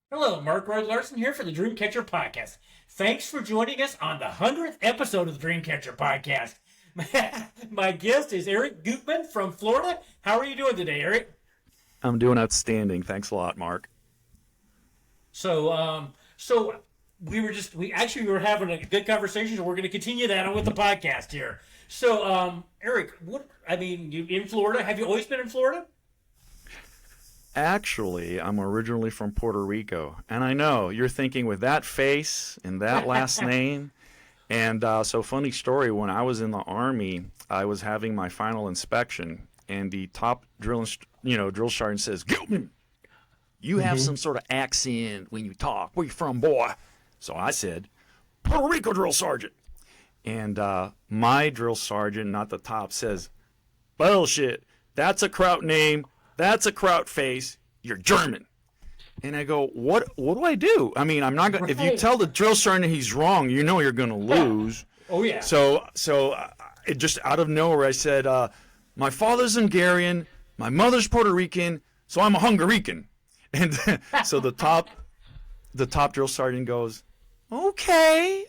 Hello, Mark Roy Larson here for the Dreamcatcher Podcast. Thanks for joining us on the 100th episode of the Dreamcatcher Podcast. My guest is Eric Guttmann from Florida. How are you doing today, Eric? I'm doing outstanding. Thanks a lot, Mark. So we were having a good conversation, and we're going to continue that on with the podcast here. Eric, you in Florida? Have you always been in Florida? Actually, I'm originally from Puerto Rico, and I know you're thinking with that face and that last name. And so, funny story, when I was in the Army, I was having my final inspection, and the top drill sergeant says, "Guttmann, you have some sort of accent when you talk. Where you from, boy?" So I said, "Puerto Rico, drill sergeant." And my drill sergeant, not the top, says, "Bullshit. That's a kraut name. That's a kraut face. You're German." And I go, what do I do? I mean, I'm not going to, if you tell the drill sergeant he's wrong, you know you're going to lose. Oh, yeah. So it just out of nowhere, I said, my father's Hungarian, my mother's Puerto Rican, so I'm a Hungarican. And so the top drill sergeant goes, okay.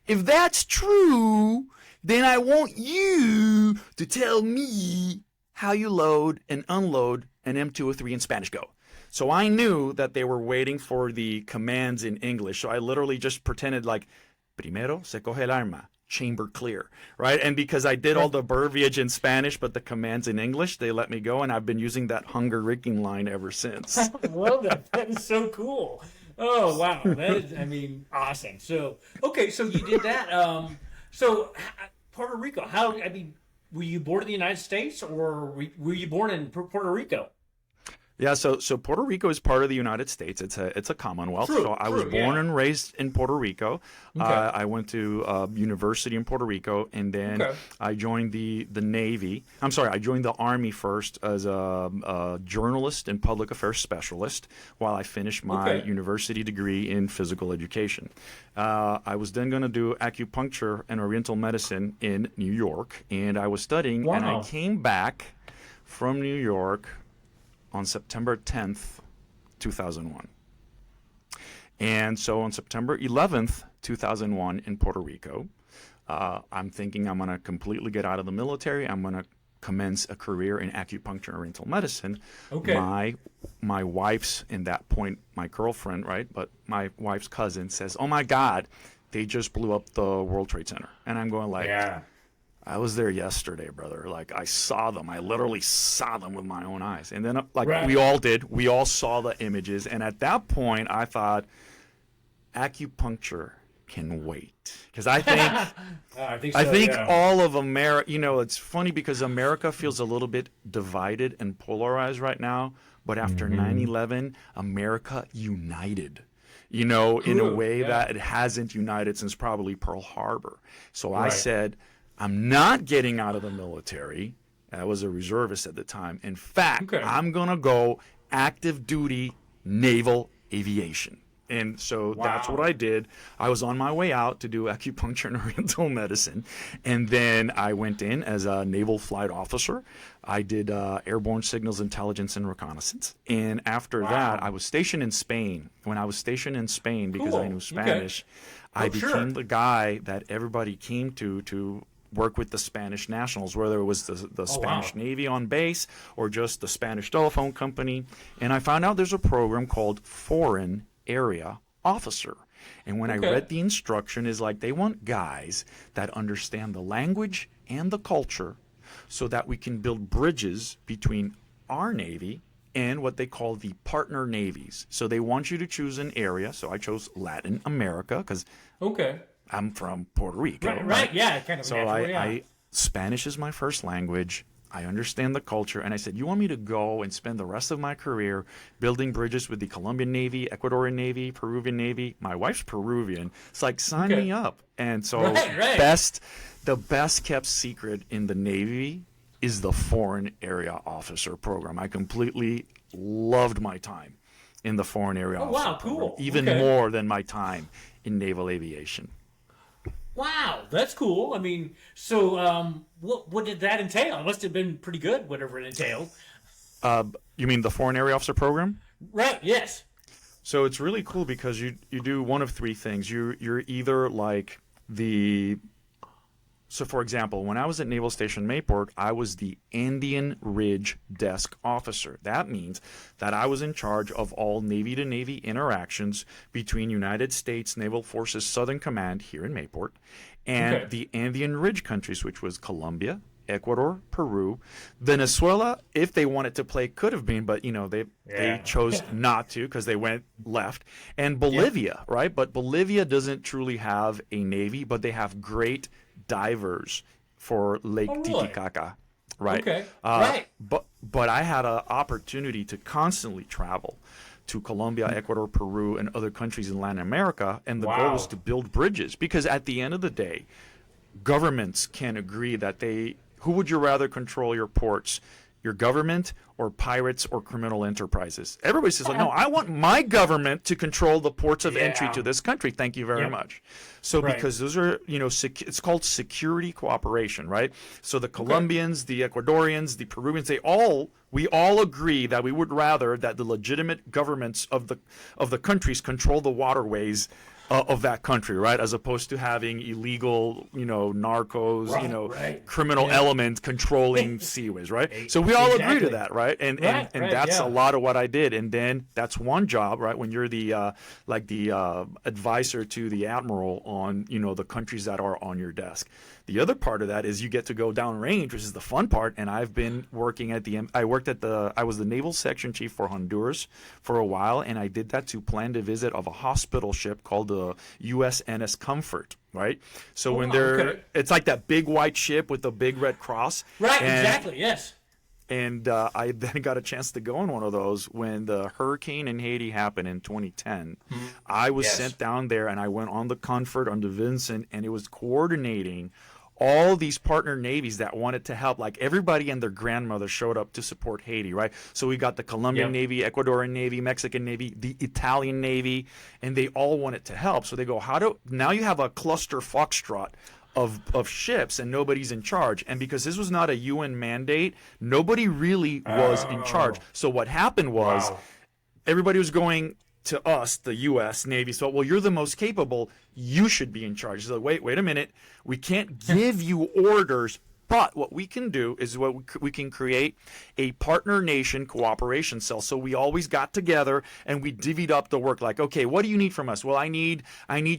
If that's true, then I want you to tell me how you load and unload an M203 in Spanish Go. So I knew that they were waiting for the commands in English. So I literally just pretended like, primero se coge el arma, chamber clear, right? And because I did all the verbiage in Spanish, but the commands in English, they let me go. And I've been using that Hungarican line ever since. I love that. That is so cool. Oh, wow. That is, awesome. So you did that. Puerto Rico, were you born in the United States or were you born in Puerto Rico? Yeah, so Puerto Rico is part of the United States. It's a Commonwealth. So I was born and raised in Puerto Rico. Okay. I went to university in Puerto Rico, and then I joined the Navy. I'm sorry, I joined the Army first as a journalist and public affairs specialist while I finished my university degree in physical education. I was then going to do acupuncture and oriental medicine in New York, and I was studying, and I came back from New York on September 10th, 2001. And so on September 11th, 2001 in Puerto Rico, I'm thinking I'm going to completely get out of the military. I'm going to commence a career in acupuncture and oriental medicine. Okay. My wife's, in that point, my girlfriend, right? But my wife's cousin says, "Oh my God, they just blew up the World Trade Center." And I'm going like, yeah. I was there yesterday, brother. Like, I saw them. I literally saw them with my own eyes. And then, we all did. We all saw the images. And at that point, I thought, acupuncture can wait. Because I think, all of America, it's funny because America feels a little bit divided and polarized right now. But after 9/11, America united. In a way that it hasn't united since probably Pearl Harbor. So I said, I'm not getting out of the military. I was a reservist at the time. In fact, I'm going to go active duty naval aviation. And so that's what I did. I was on my way out to do acupuncture and oriental medicine. And then I went in as a naval flight officer. I did airborne signals intelligence and reconnaissance. And after that, I was stationed in Spain. When I was stationed in Spain, because I knew Spanish, I became the guy that everybody came to work with the Spanish nationals, whether it was the Spanish Navy on base or just the Spanish telephone company. And I found out there's a program called Foreign Area Officer. And when I read the instruction, is like they want guys that understand the language and the culture so that we can build bridges between our Navy and what they call the partner navies. So they want you to choose an area. So I chose Latin America because I'm from Puerto Rico. Right. Yeah, kind of. So Spanish is my first language. I understand the culture. And I said, you want me to go and spend the rest of my career building bridges with the Colombian Navy, Ecuadorian Navy, Peruvian Navy? My wife's Peruvian. It's like, sign me up. And so the best kept secret in the Navy is the Foreign Area Officer program. I completely loved my time in the Foreign Area Officer program, even more than my time in naval aviation. Wow, that's cool. What did that entail? It must have been pretty good, whatever it entailed. You mean the Foreign Area Officer program? Right, yes. So it's really cool because you do one of three things. You're either like so for example, when I was at Naval Station Mayport, I was the Andean Ridge Desk Officer. That means that I was in charge of all Navy-to-Navy interactions between United States Naval Forces Southern Command here in Mayport and the Andean Ridge countries, which was Colombia, Ecuador, Peru, Venezuela, if they wanted to play, could have been, but they chose not to because they went left, and Bolivia, right? But Bolivia doesn't truly have a navy, but they have great divers for Lake Titicaca, right? Okay, right. But I had an opportunity to constantly travel to Colombia, Ecuador, Peru, and other countries in Latin America, and the goal was to build bridges, because at the end of the day, governments can agree that who would you rather control your ports, your government or pirates or criminal enterprises? Everybody says, no, I want my government to control the ports of entry to this country. Thank you very much. So because those are, it's called security cooperation, right? So the Colombians, the Ecuadorians, the Peruvians, we all agree that we would rather that the legitimate governments of the countries control the waterways of that country, right? As opposed to having illegal, narcos, criminal element controlling seaways, right? So we all agree to that, right? And that's a lot of what I did. And then that's one job, right? When you're the advisor to the admiral on, the countries that are on your desk. The other part of that is you get to go downrange, which is the fun part. And I've been working I was the naval section chief for Honduras for a while, and I did that to plan the visit of a hospital ship called the USNS Comfort, right? So it's like that big white ship with the big red cross. Right, exactly, yes. And I then got a chance to go on one of those when the hurricane in Haiti happened in 2010. I was sent down there, and I went on the Comfort, on the Vincent, and it was coordinating all these partner navies that wanted to help. Like everybody and their grandmother showed up to support Haiti, right? So we got the Colombian Navy, Ecuadorian Navy, Mexican Navy, the Italian Navy, and they all wanted to help. So they go, now you have a cluster foxtrot of ships and nobody's in charge. And because this was not a UN mandate, nobody really was in charge. So what happened was everybody was going to us, the U.S. Navy, so, well, you're the most capable. You should be in charge. So wait a minute. We can't give you orders, but what we can do is we can create a partner nation cooperation cell. So we always got together and we divvied up the work. Like, okay, what do you need from us? Well, I need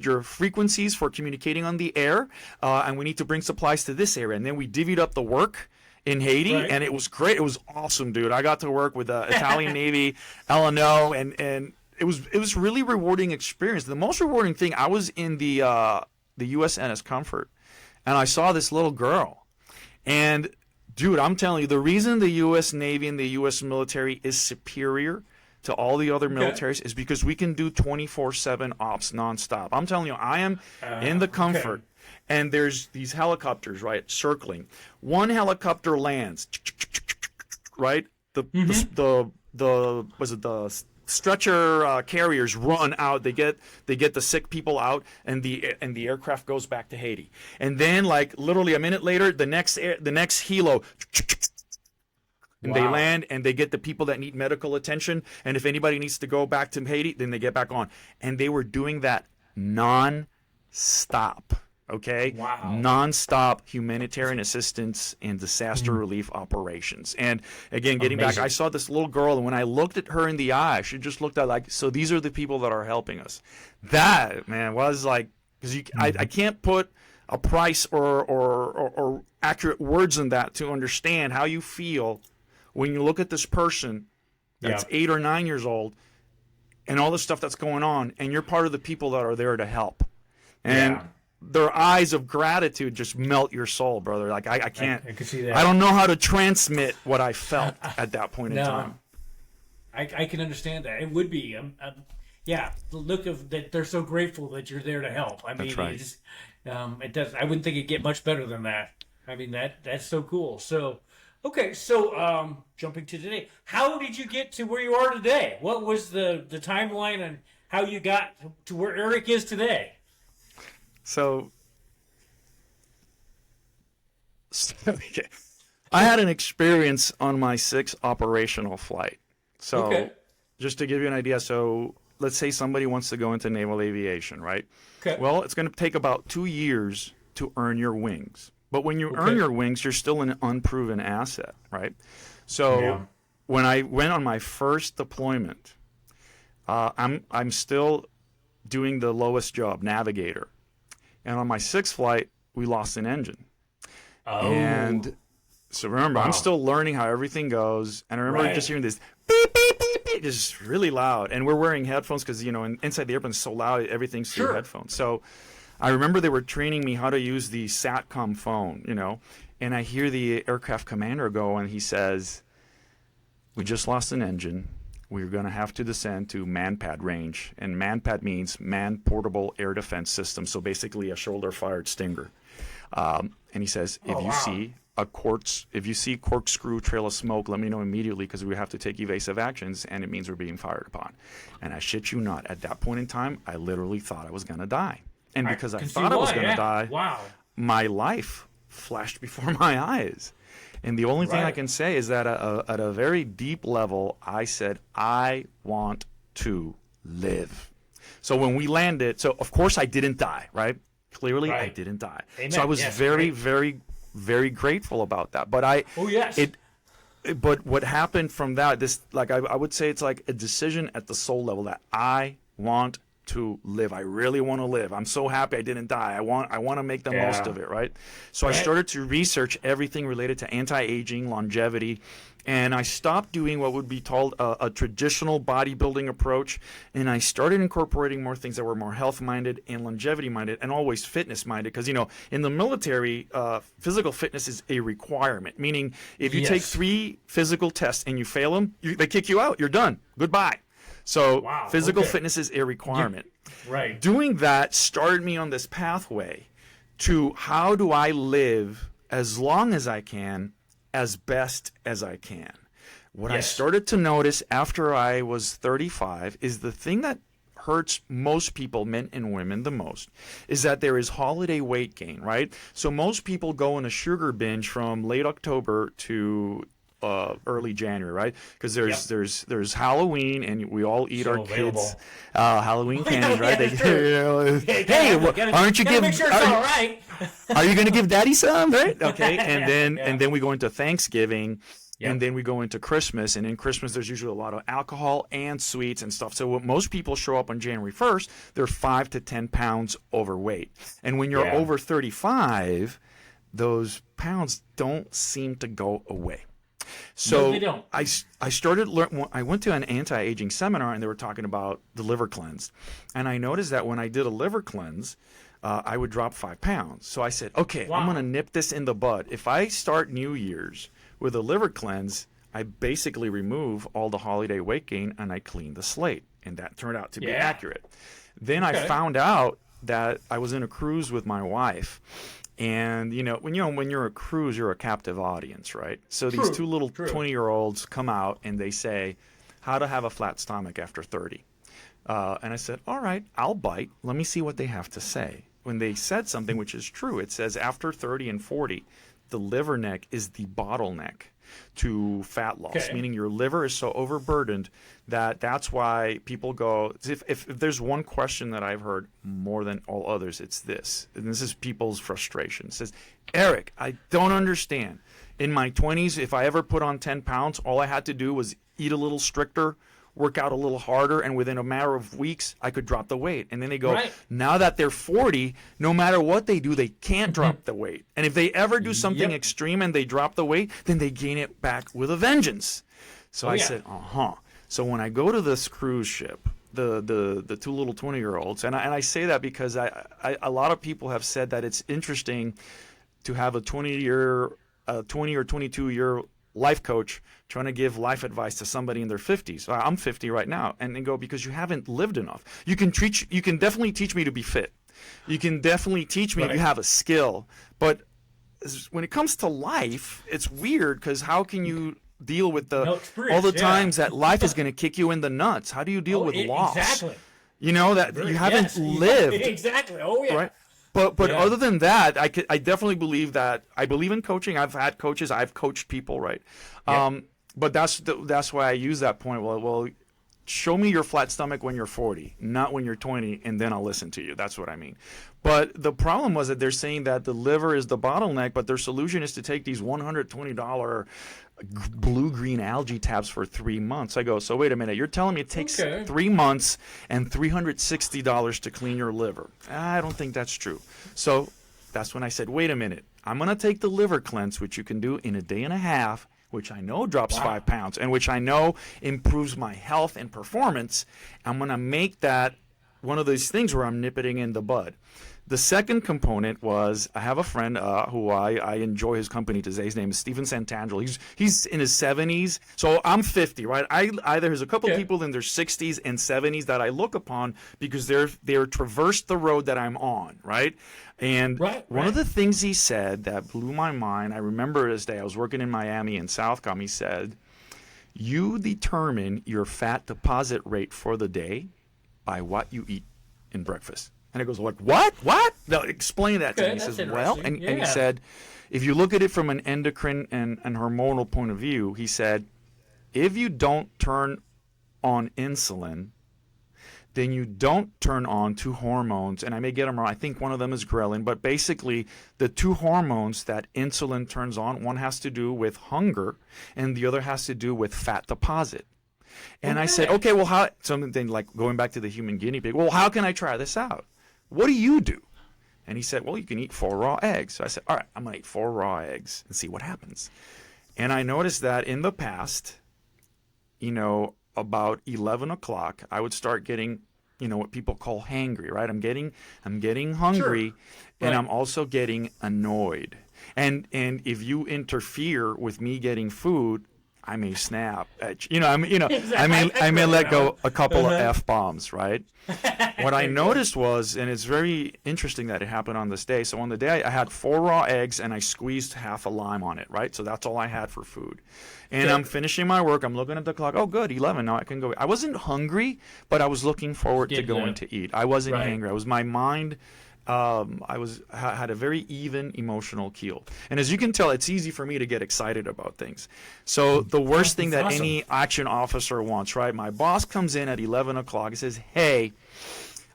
your frequencies for communicating on the air, and we need to bring supplies to this area. And then we divvied up the work in Haiti, and it was great. It was awesome, dude. I got to work with the Italian Navy, LNO, and it was really rewarding experience. The most rewarding thing, I was in the USNS Comfort, and I saw this little girl. And dude, I'm telling you, the reason the U.S. Navy and the U.S. military is superior to all the other militaries is because we can do 24/7 ops nonstop. I'm telling you, I am in the Comfort, and there's these helicopters, right, circling. One helicopter lands, right? The stretcher carriers run out. They get the sick people out, and the aircraft goes back to Haiti. And then, like literally a minute later, the next helo, and they land, and they get the people that need medical attention. And if anybody needs to go back to Haiti, then they get back on. And they were doing that non-stop. Okay? Non-stop humanitarian assistance and disaster relief operations. And again, getting back, I saw this little girl, and when I looked at her in the eye, she just looked at like, so these are the people that are helping us. That, man, was like, because I can't put a price or accurate words in that to understand how you feel when you look at this person that's 8 or 9 years old and all the stuff that's going on, and you're part of the people that are there to help. And their eyes of gratitude just melt your soul, brother. Like I can't. I can see that. I don't know how to transmit what I felt at that point in time. I can understand that. It would be, the look of that. They're so grateful that you're there to help. I mean, that's right. It does. I wouldn't think it'd get much better than that. I mean, that's so cool. So, okay, so jumping to today, how did you get to where you are today? What was the timeline and how you got to where Eric is today? So I had an experience on my 6th operational flight. So just to give you an idea, so let's say somebody wants to go into naval aviation, right? Okay. Well, it's going to take about 2 years to earn your wings. But when you earn your wings, you're still an unproven asset, right? So when I went on my first deployment, I'm still doing the lowest job, navigator. And on my 6th flight, we lost an engine. Oh. And so remember, I'm still learning how everything goes. And I remember just hearing this beep, beep, beep, beep, just really loud. And we're wearing headphones because, you know, inside the airplane is so loud, everything's through headphones. So I remember they were training me how to use the SATCOM phone, you know. And I hear the aircraft commander go, and he says, "We just lost an engine. We're going to have to descend to MANPAD range." And MANPAD means Man Portable Air Defense System. So basically a shoulder-fired Stinger. And he says, if you see corkscrew trail of smoke, let me know immediately because we have to take evasive actions, and it means we're being fired upon. And I shit you not, at that point in time, I literally thought I was going to die. And because I thought I was going to die, my life flashed before my eyes. And the only thing I can say is that at a very deep level, I said, I want to live. So when we landed, so of course I didn't die, right? Clearly I didn't die. Amen. So I was very, very grateful about that. But but what happened from that, this, like, I would say it's like a decision at the soul level that I want to live. I really want to live. I'm so happy I didn't die. I want to make the most of it, right? So I started to research everything related to anti-aging, longevity, and I stopped doing what would be called a traditional bodybuilding approach, and I started incorporating more things that were more health-minded and longevity-minded and always fitness-minded because, you know, in the military, physical fitness is a requirement, meaning if you take 3 physical tests and you fail them, they kick you out. You're done. Goodbye. So physical fitness is a requirement. Doing that started me on this pathway to how do I live as long as I can, as best as I can. What I started to notice after I was 35 is the thing that hurts most people, men and women, the most, is that there is holiday weight gain, right? So most people go on a sugar binge from late October to early January, right? Because there's Halloween, and we all eat our kids Halloween candy, right? Aren't you giving? Sure are you going to give Daddy some, right? Okay, and then we go into Thanksgiving. And then we go into Christmas, and in Christmas there's usually a lot of alcohol and sweets and stuff. So when most people show up on January 1st, they're 5 to 10 pounds overweight. And when you're over 35, those pounds don't seem to go away. So no, they don't. I started I went to an anti-aging seminar, and they were talking about the liver cleanse. And I noticed that when I did a liver cleanse, I would drop 5 pounds. So I said, okay, I'm going to nip this in the bud. If I start New Year's with a liver cleanse, I basically remove all the holiday weight gain, and I clean the slate. And that turned out to be accurate. Then I found out that I was in a cruise with my wife. And, when you're a cruise, you're a captive audience, right? So these 2 little 20-year-olds come out, and they say, how to have a flat stomach after 30. And I said, all right, I'll bite. Let me see what they have to say. When they said something, which is true, it says after 30 and 40, the liver neck is the bottleneck to fat loss, meaning your liver is so overburdened that's why people go, if there's one question that I've heard more than all others, it's this, and this is people's frustration. It says, Eric, I don't understand. In my 20s, if I ever put on 10 pounds, all I had to do was eat a little stricter, work out a little harder, and within a matter of weeks, I could drop the weight. And then they go, now that they're 40, no matter what they do, they can't drop the weight. And if they ever do something extreme and they drop the weight, then they gain it back with a vengeance. So I said, So when I go to this cruise ship, the 2 little 20-year-olds, and I say that because a lot of people have said that it's interesting to have a 20 or 22-year life coach trying to give life advice to somebody in their 50s. I'm 50 right now, and they go, because you haven't lived enough. You can definitely teach me to be fit. You can definitely teach me if you have a skill. But when it comes to life, it's weird, because how can you deal with all the times that life is going to kick you in the nuts? How do you deal with loss? Exactly. You haven't lived. Exactly. Oh yeah. Right? But other than that, I definitely believe that I believe in coaching. I've had coaches. I've coached people, right? But that's why I use that point. Well, show me your flat stomach when you're 40, not when you're 20, and then I'll listen to you. That's what I mean. But the problem was that they're saying that the liver is the bottleneck, but their solution is to take these $120 blue-green algae tabs for 3 months. I go, so wait a minute, you're telling me it takes 3 months and $360 to clean your liver? I don't think that's true. So that's when I said, wait a minute, I'm going to take the liver cleanse, which you can do in a day and a half, which I know drops 5 pounds, and which I know improves my health and performance. I'm going to make that one of those things where I'm nipping in the bud. The second component was I have a friend who I enjoy his company today. His name is Stephen Santangelo. He's in his 70s. So I'm 50, right? There's a couple people in their 60s and 70s that I look upon because they're traversed the road that I'm on, right? And one of the things he said that blew my mind, I remember this day, I was working in Miami in Southcom. He said, you determine your fat deposit rate for the day by what you eat in breakfast. And it goes like, what? No, explain that to me. He says, well, and he said, if you look at it from an endocrine and hormonal point of view, he said, if you don't turn on insulin, then you don't turn on 2 hormones. And I may get them wrong. I think one of them is ghrelin. But basically, the 2 hormones that insulin turns on, one has to do with hunger, and the other has to do with fat deposit. And I said, okay, well, how, something like going back to the human guinea pig, well, how can I try this out? What do you do? And he said, well, you can eat 4 raw eggs. So I said, all right, I'm going to eat 4 raw eggs and see what happens. And I noticed that in the past, about 11 o'clock, I would start getting, what people call hangry, right? I'm getting hungry, and I'm also getting annoyed. And if you interfere with me getting food, I may snap at you. I may let go a couple of F-bombs, right? What I noticed was, and it's very interesting that it happened on this day. So on the day I had 4 raw eggs and I squeezed half a lime on it, right? So that's all I had for food. And I'm finishing my work. I'm looking at the clock. Oh, good, 11. Now I can go. I wasn't hungry, but I was looking forward to going to eat. I wasn't angry. I was my mind. Had a very even emotional keel. And as you can tell, it's easy for me to get excited about things. So the worst thing that any action officer wants, right? My boss comes in at 11 o'clock and says, hey,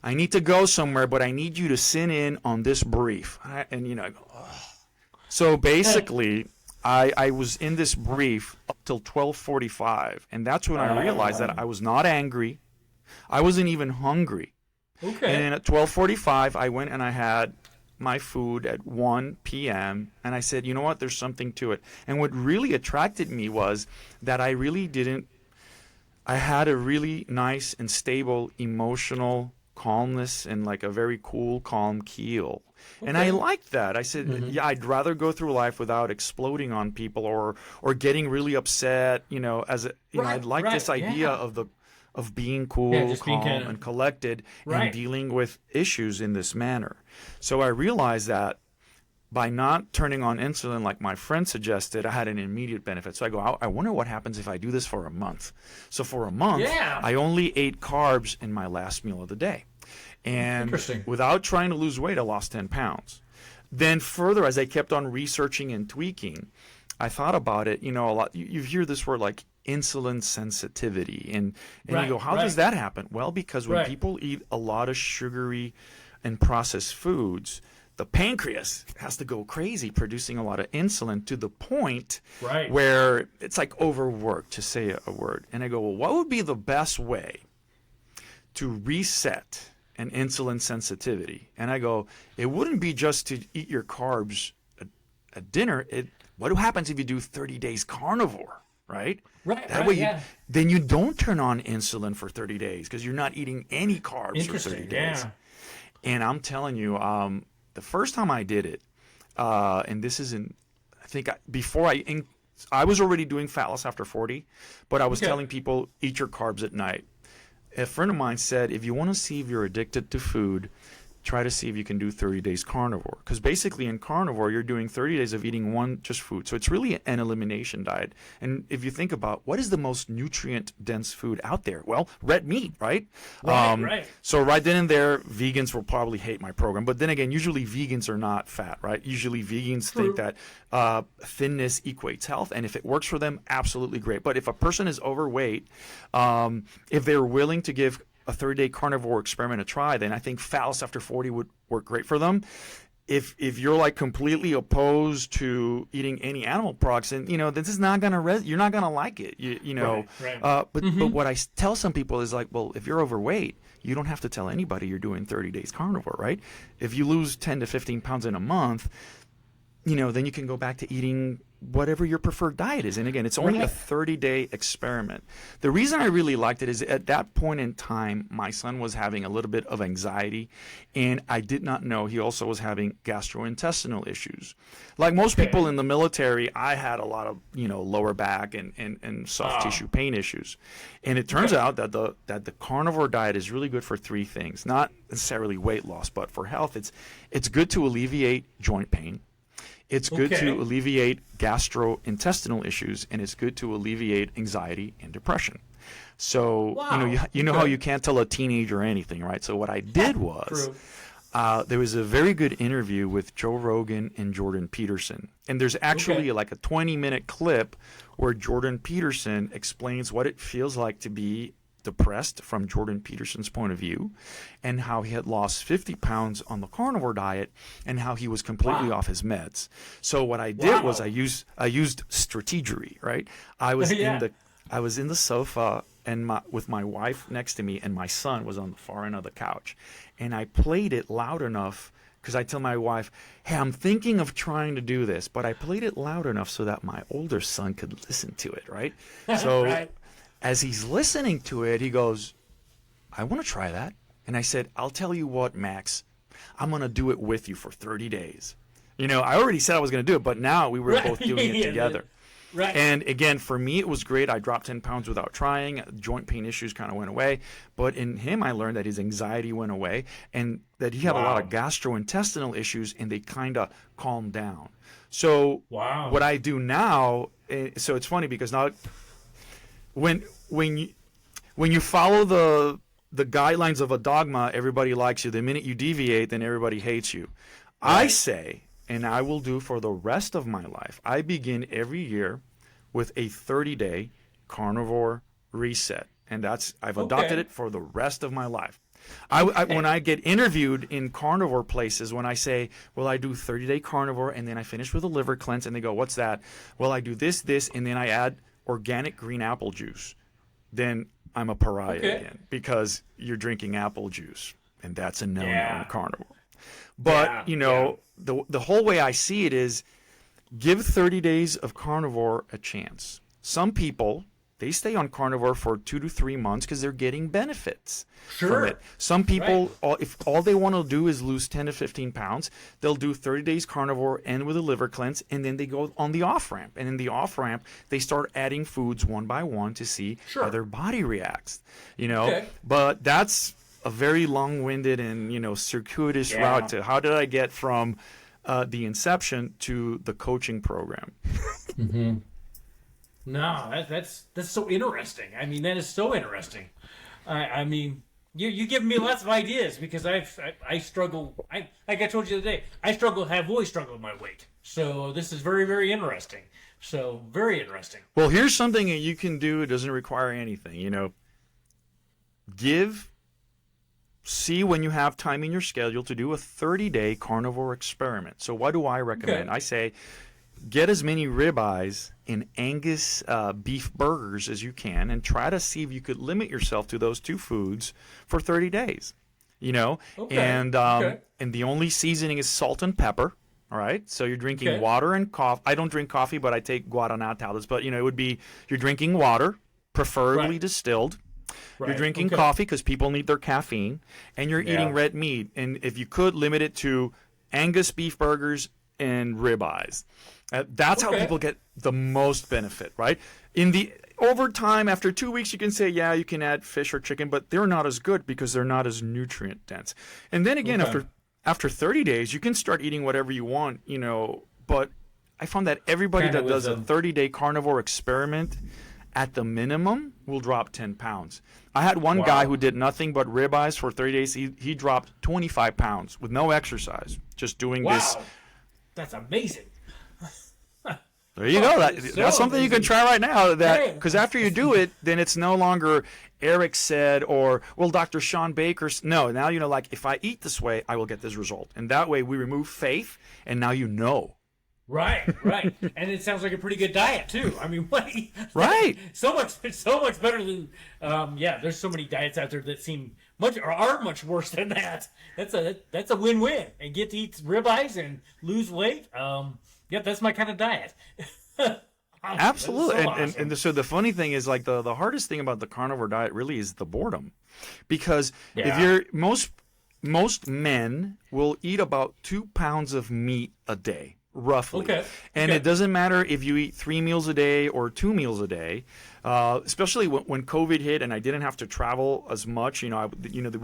I need to go somewhere, but I need you to sit in on this brief. And I go, ugh. So basically, I was in this brief up till 12:45. And that's when I realized that I was not angry. I wasn't even hungry. Okay. And at 12:45, I went and I had my food at 1 p.m. And I said, you know what? There's something to it. And what really attracted me was that I had a really nice and stable emotional calmness and like a very cool, calm keel. Okay. And I liked that. I said, yeah, I'd rather go through life without exploding on people or getting really upset, I'd like this idea of being cool, calm, and collected, and dealing with issues in this manner. So I realized that by not turning on insulin like my friend suggested, I had an immediate benefit. So I go, I wonder what happens if I do this for a month. So for a month, I only ate carbs in my last meal of the day. And without trying to lose weight, I lost 10 pounds. Then further, as I kept on researching and tweaking, I thought about it, a lot. You hear this word like insulin sensitivity. And you go, how does that happen? Well, because when people eat a lot of sugary and processed foods, the pancreas has to go crazy producing a lot of insulin to the point where it's like overworked, to say a word. And I go, well, what would be the best way to reset an insulin sensitivity? And I go, it wouldn't be just to eat your carbs at dinner. What happens if you do 30 days carnivore? Right? That way then you don't turn on insulin for 30 days because you're not eating any carbs for 30 days. And I'm telling you, the first time I did it, and this is I was already doing fat loss after 40, but I was telling people, eat your carbs at night. A friend of mine said, if you want to see if you're addicted to food, try to see if you can do 30 days carnivore. Because basically in carnivore, you're doing 30 days of eating one just food. So it's really an elimination diet. And if you think about what is the most nutrient-dense food out there? Well, red meat, right? Right. So right then and there, vegans will probably hate my program. But then again, usually vegans are not fat, right? Usually vegans think that thinness equates health. And if it works for them, absolutely great. But if a person is overweight, if they're willing to give a 30-day carnivore experiment a try, then I think fast after 40 would work great for them. If you're like completely opposed to eating any animal products, and this is not gonna you're not gonna like it. Right. But what I tell some people is like, well, if you're overweight, you don't have to tell anybody you're doing 30 days carnivore, right? If you lose 10 to 15 pounds in a month, then you can go back to eating whatever your preferred diet is. And again, it's only a 30-day experiment. The reason I really liked it is at that point in time, my son was having a little bit of anxiety, and I did not know he also was having gastrointestinal issues. Like most people in the military, I had a lot of, lower back and soft tissue pain issues. And it turns out that the carnivore diet is really good for three things, not necessarily weight loss, but for health. It's good to alleviate joint pain. It's good to alleviate gastrointestinal issues, and it's good to alleviate anxiety and depression. So, how you can't tell a teenager anything, right? So what I did was there was a very good interview with Joe Rogan and Jordan Peterson. And there's actually like a 20-minute clip where Jordan Peterson explains what it feels like to be depressed from Jordan Peterson's point of view, and how he had lost 50 pounds on the carnivore diet, and how he was completely off his meds. So what I did was I used strategery, right? I was in the sofa and with my wife next to me, and my son was on the far end of the couch, and I played it loud enough because I tell my wife, hey, I'm thinking of trying to do this, but I played it loud enough so that my older son could listen to it, right? So as he's listening to it, he goes, I want to try that. And I said, I'll tell you what, Max, I'm going to do it with you for 30 days. I already said I was going to do it, but now we were both doing it together. Right. And again, for me, it was great. I dropped 10 pounds without trying. Joint pain issues kind of went away. But in him, I learned that his anxiety went away, and that he had a lot of gastrointestinal issues, and they kind of calmed down. So what I do now, so it's funny because now when you follow the guidelines of a dogma, everybody likes you. The minute you deviate, then everybody hates you. I say, and I will do for the rest of my life, I begin every year with a 30-day carnivore reset. And I've adopted it for the rest of my life. When I get interviewed in carnivore places, when I say, well, I do 30-day carnivore, and then I finish with a liver cleanse, and they go, what's that? Well, I do this, and then I add organic green apple juice. Then I'm a pariah again, because you're drinking apple juice, and that's a no-no in carnivore. But, the whole way I see it is give 30 days of carnivore a chance. Some people, they stay on carnivore for 2 to 3 months because they're getting benefits from it. Some people, if all they want to do is lose 10 to 15 pounds, they'll do 30 days carnivore and with a liver cleanse, and then they go on the off-ramp. And in the off-ramp, they start adding foods one by one to see how their body reacts. But that's a very long-winded and circuitous route to how did I get from the inception to the coaching program. No, that's so interesting. I mean, that is so interesting. I mean, you give me lots of ideas because I struggle. Like I told you the other day, have always struggled with my weight. So this is very, very interesting. So very interesting. Well, here's something that you can do. It doesn't require anything. See when you have time in your schedule to do a 30-day carnivore experiment. So what do I recommend? I say get as many ribeyes and Angus beef burgers as you can, and try to see if you could limit yourself to those two foods for 30 days. And the only seasoning is salt and pepper. All right, so you're drinking water and coffee. I don't drink coffee, but I take guaraná tablets. But it would be you're drinking water, preferably distilled. You're drinking coffee because people need their caffeine, and you're eating red meat. And if you could, limit it to Angus beef burgers and ribeyes. That's how people get the most benefit, right? over time, after 2 weeks, you can say, yeah, you can add fish or chicken, but they're not as good because they're not as nutrient dense. And then again, after 30 days, you can start eating whatever you want, but I found that everybody that does a 30-day carnivore experiment at the minimum will drop 10 pounds. I had one guy who did nothing but ribeyes for 30 days. He dropped 25 pounds with no exercise, just doing this. That's amazing. There you go. That's something you can try right now. Because after you do it, then it's no longer Eric said or, well, Dr. Sean Baker. No, now like if I eat this way, I will get this result. And that way we remove faith, and now you know. Right. And it sounds like a pretty good diet, too. I mean, right. So much better than, there's so many diets out there that seem are much worse than that. That's a win-win. And get to eat ribeyes and lose weight. That's my kind of diet. Absolutely. So awesome. And so the funny thing is, like, the hardest thing about the carnivore diet really is the boredom. Because if you're most men will eat about 2 pounds of meat a day, roughly. And it doesn't matter if you eat 3 meals a day or 2 meals a day, especially when COVID hit and I didn't have to travel as much. We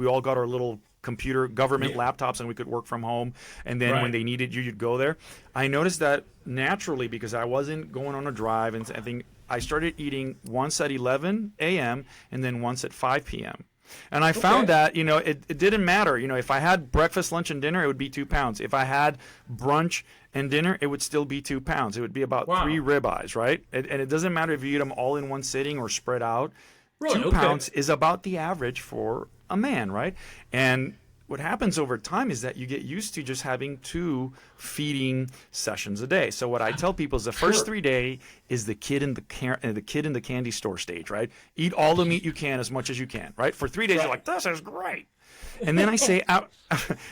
all got our little computer government laptops and we could work from home, and then when they needed you, you'd go there. I noticed that naturally because I wasn't going on a drive, and I think I started eating once at 11 a.m. and then once at 5 p.m. And I found that, it didn't matter. If I had breakfast, lunch, and dinner, it would be 2 pounds. If I had brunch and dinner, it would still be 2 pounds. It would be about 3 ribeyes, right? And it doesn't matter if you eat them all in one sitting or spread out. Really? 2 pounds is about the average for a man, right? And what happens over time is that you get used to just having 2 feeding sessions a day. So what I tell people is the first 3 days is the kid in the candy store stage, right? Eat all the meat you can as much as you can, right? For 3 days, you're like, this is great. And then I say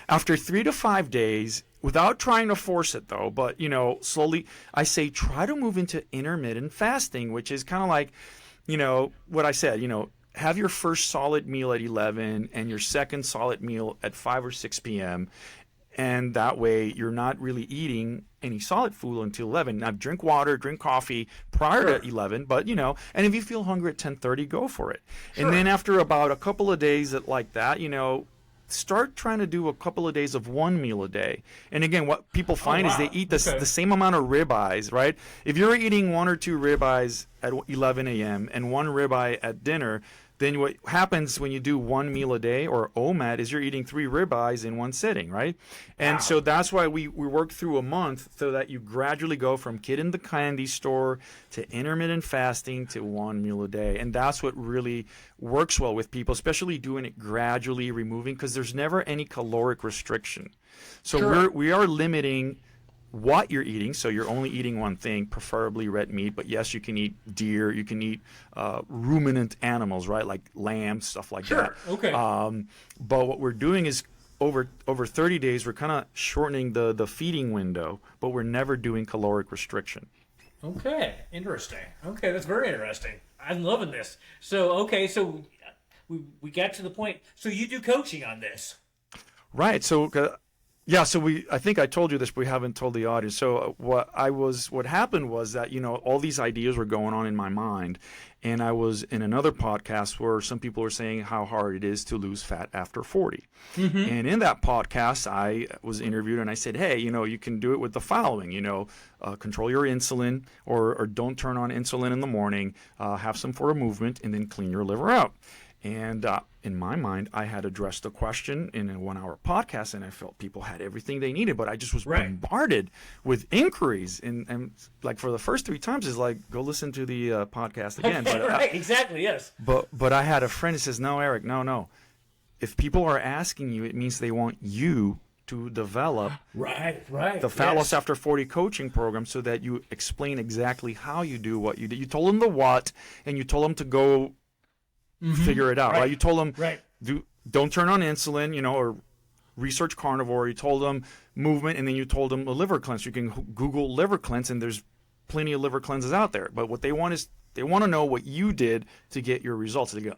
after 3 to 5 days, without trying to force it though, but slowly, I say try to move into intermittent fasting, which is kind of like, what I said, have your first solid meal at 11 and your second solid meal at 5 or 6 p.m. And that way you're not really eating any solid food until 11. Now drink water, drink coffee prior to 11, but and if you feel hungry at 10:30, go for it. And then after about a couple of days like that, start trying to do a couple of days of 1 meal a day. And again, what people find is they eat the same amount of ribeyes, right? If you're eating 1 or 2 ribeyes at 11 a.m. and 1 ribeye at dinner, then what happens when you do 1 meal a day, or OMAD, is you're eating 3 ribeyes in one sitting, right? And so that's why we work through a month so that you gradually go from kid in the candy store to intermittent fasting to 1 meal a day. And that's what really works well with people, especially doing it gradually, removing, because there's never any caloric restriction. So we are limiting what you're eating, so you're only eating one thing, preferably red meat, but yes, you can eat deer, you can eat ruminant animals, right, like lamb, stuff like that. But what we're doing is over 30 days, we're kind of shortening the feeding window, but we're never doing caloric restriction. Interesting. That's very interesting. I'm loving this. So we got to the point. So you do coaching on this, right? So I think I told you this, but we haven't told the audience. So what happened was that, all these ideas were going on in my mind, and I was in another podcast where some people were saying how hard it is to lose fat after 40. And in that podcast, I was interviewed and I said, hey, you can do it with the following, control your insulin or don't turn on insulin in the morning, have some sort of movement, and then clean your liver out. And in my mind, I had addressed the question in a 1-hour podcast, and I felt people had everything they needed, but I just was bombarded with inquiries. And like for the first 3 times, it's like, go listen to the podcast again. But, exactly, yes. But I had a friend who says, no, Eric, no. If people are asking you, it means they want you to develop the Fat Loss After 40 coaching program so that you explain exactly how you do what you do. You told them the what, and you told them to go figure it out, right? You told them, don't turn on insulin, or research carnivore. You told them movement, and then you told them a liver cleanse. You can Google liver cleanse, and there's plenty of liver cleanses out there. But what they want is they want to know what you did to get your results. They go,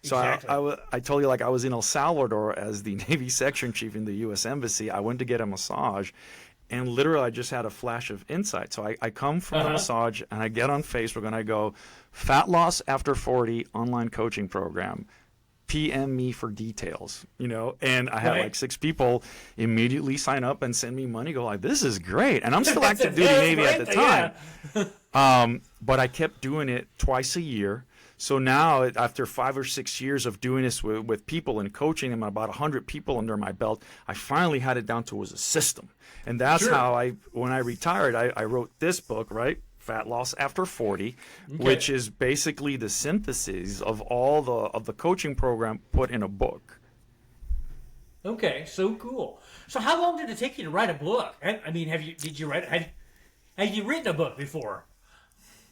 So I told you, like, I was in El Salvador as the Navy section chief in the U.S. Embassy. I went to get a massage, And literally, I just had a flash of insight. So I come from the massage, and I get on Facebook, and I go, Fat Loss After 40 online coaching program. PM me for details, and I had like 6 people immediately sign up and send me money, go like, this is great. And I'm still active duty Navy at the time. But I kept doing it twice a year. So now, after 5 or 6 years of doing this with people and coaching them, about 100 people under my belt, I finally had it down to as a system. And that's how when I retired, I wrote this book, right? Fat Loss After 40, which is basically the synthesis of all the coaching program put in a book. Okay, so cool. So how long did it take you to write a book? I mean, have you written a book before?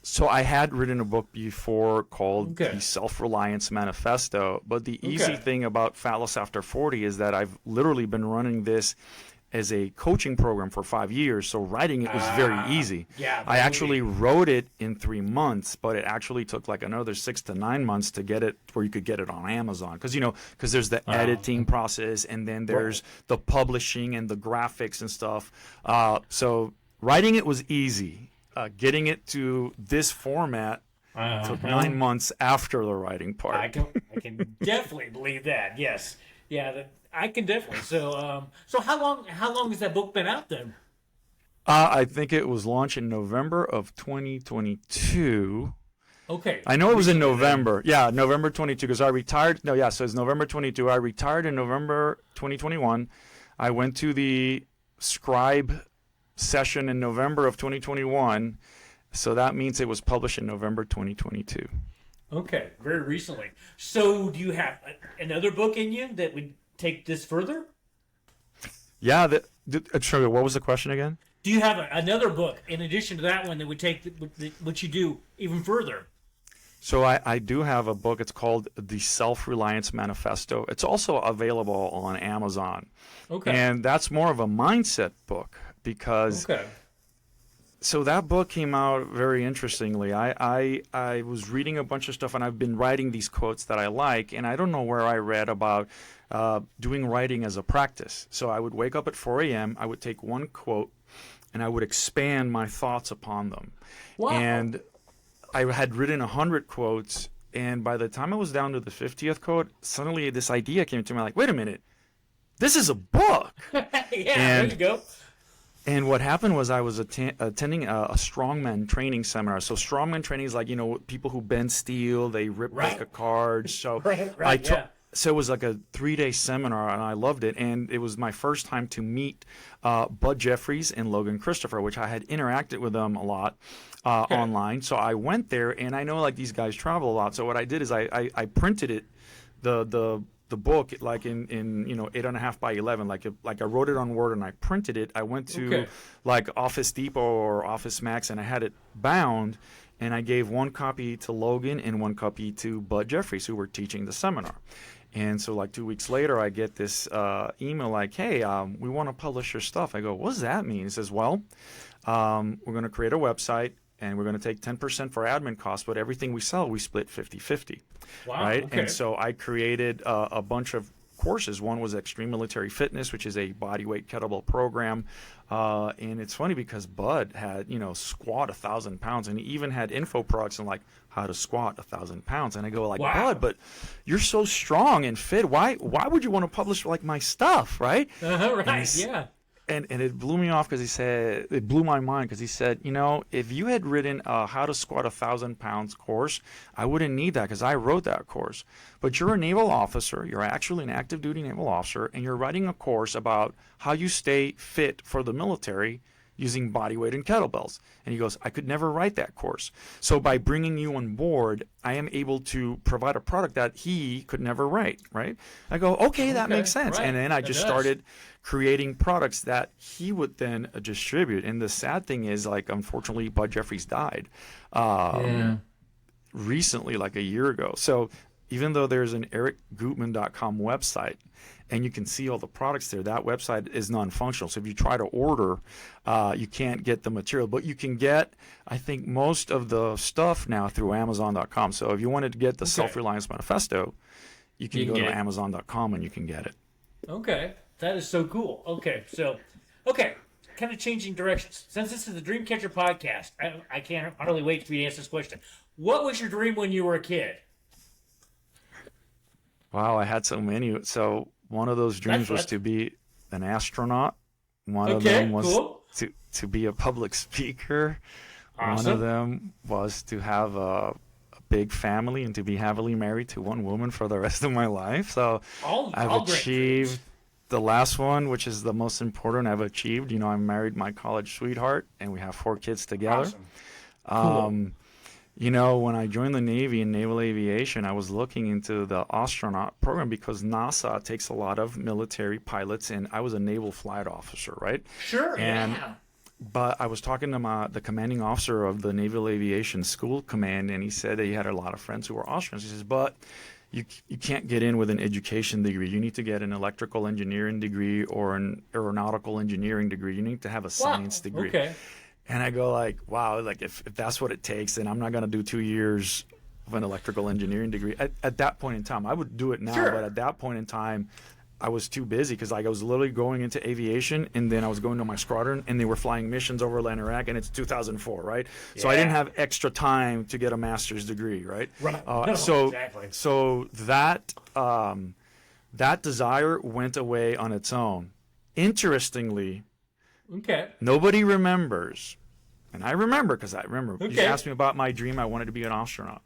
So I had written a book before called The Self-Reliance Manifesto, but the easy thing about Fat Loss After 40 is that I've literally been running this as a coaching program for 5 years, so writing it was very easy. Yeah, I actually wrote it in 3 months, but it actually took like another 6 to 9 months to get it where you could get it on Amazon. Because there's the editing process, and then there's the publishing and the graphics and stuff. So writing it was easy. Getting it to this format took 9 months after the writing part. I can definitely believe that. Yes. Yeah, I can definitely. So how long has that book been out then? I think it was launched in November of 2022. Okay. I know it was in November. Yeah, November 22, because I retired. No, yeah, so it's November 22. I retired in November 2021. I went to the Scribe session in November of 2021. So that means it was published in November 2022. Okay, very recently. So do you have another book in you that would take this further? Yeah. What was the question again? Do you have another book in addition to that one that would take what you do even further? So I do have a book. It's called The Self-Reliance Manifesto. It's also available on Amazon. Okay. And that's more of a mindset book because so that book came out very interestingly. I was reading a bunch of stuff, and I've been writing these quotes that I like, and I don't know where I read about doing writing as a practice. So I would wake up at 4 a.m., I would take one quote, and I would expand my thoughts upon them. Wow. And I had written 100 quotes, and by the time I was down to the 50th quote, suddenly this idea came to me, like, wait a minute, this is a book. There you go. And what happened was I was attending a strongman training seminar. So strongman training is like, people who bend steel, they rip like a card. So so it was like a 3-day seminar, and I loved it. And it was my first time to meet Bud Jeffries and Logan Christopher, which I had interacted with them a lot online. So I went there, and I know like these guys travel a lot. So what I did is I printed it, the book, like in 8.5 by 11, like I wrote it on Word and I printed it. I went to like Office Depot or Office Max, and I had it bound, and I gave one copy to Logan and one copy to Bud Jeffries, who were teaching the seminar. And so like 2 weeks later, I get this email like, hey, we want to publish your stuff. I go, what does that mean? He says, well, we're going to create a website, and we're going to take 10% for admin costs, but everything we sell, we split 50-50. Wow. Right? Okay. And so I created a bunch of courses. One was Extreme Military Fitness, which is a bodyweight kettlebell program. And it's funny because Bud had, squat 1,000 pounds, and he even had info products on like how to squat 1,000 pounds. And I go like, Bud, but you're so strong and fit. Why would you want to publish like my stuff? Right. Right. Yeah. And it blew me off because it blew my mind because he said, if you had written a how to squat 1,000 pounds course, I wouldn't need that because I wrote that course. But you're a naval officer, you're actually an active duty naval officer, and you're writing a course about how you stay fit for the military using bodyweight and kettlebells. And he goes, I could never write that course. So by bringing you on board, I am able to provide a product that he could never write, right? I go, okay, that makes sense. Right. And then I just started creating products that he would then distribute. And the sad thing is, like, unfortunately, Bud Jeffries died recently, like a year ago. So even though there's an ericguttmann.com website, and you can see all the products there, that website is non-functional. So if you try to order, you can't get the material. But you can get, I think, most of the stuff now through Amazon.com. So if you wanted to get the Self-Reliance Manifesto, you can go to Amazon.com and you can get it. Okay. That is so cool. Okay. kind of changing directions. Since this is the Dreamcatcher podcast, I can't hardly wait for you to answer this question. What was your dream when you were a kid? Wow, I had so many. So one of those dreams was to be an astronaut. One of them was to be a public speaker. Awesome. One of them was to have a big family and to be happily married to one woman for the rest of my life. So I've achieved the last one, which is the most important I've achieved. You know, I married my college sweetheart and we have 4 kids together. Awesome. You know, when I joined the Navy in naval aviation, I was looking into the astronaut program because NASA takes a lot of military pilots, and I was a naval flight officer, right? Sure, But I was talking to the commanding officer of the Naval Aviation School Command, and he said that he had a lot of friends who were astronauts. He says, but you can't get in with an education degree. You need to get an electrical engineering degree or an aeronautical engineering degree. You need to have a science degree. Okay. And I go like, wow, like if that's what it takes, then I'm not going to do 2 years of an electrical engineering degree. At that point in time, I would do it now, but at that point in time, I was too busy because I was literally going into aviation, and then I was going to my squadron, and they were flying missions overland Iraq, and it's 2004, right? Yeah. So I didn't have extra time to get a master's degree, right? Right. Exactly. So that desire went away on its own. Interestingly, nobody remembers, and I remember because I remember. You asked me about my dream. I wanted to be an astronaut.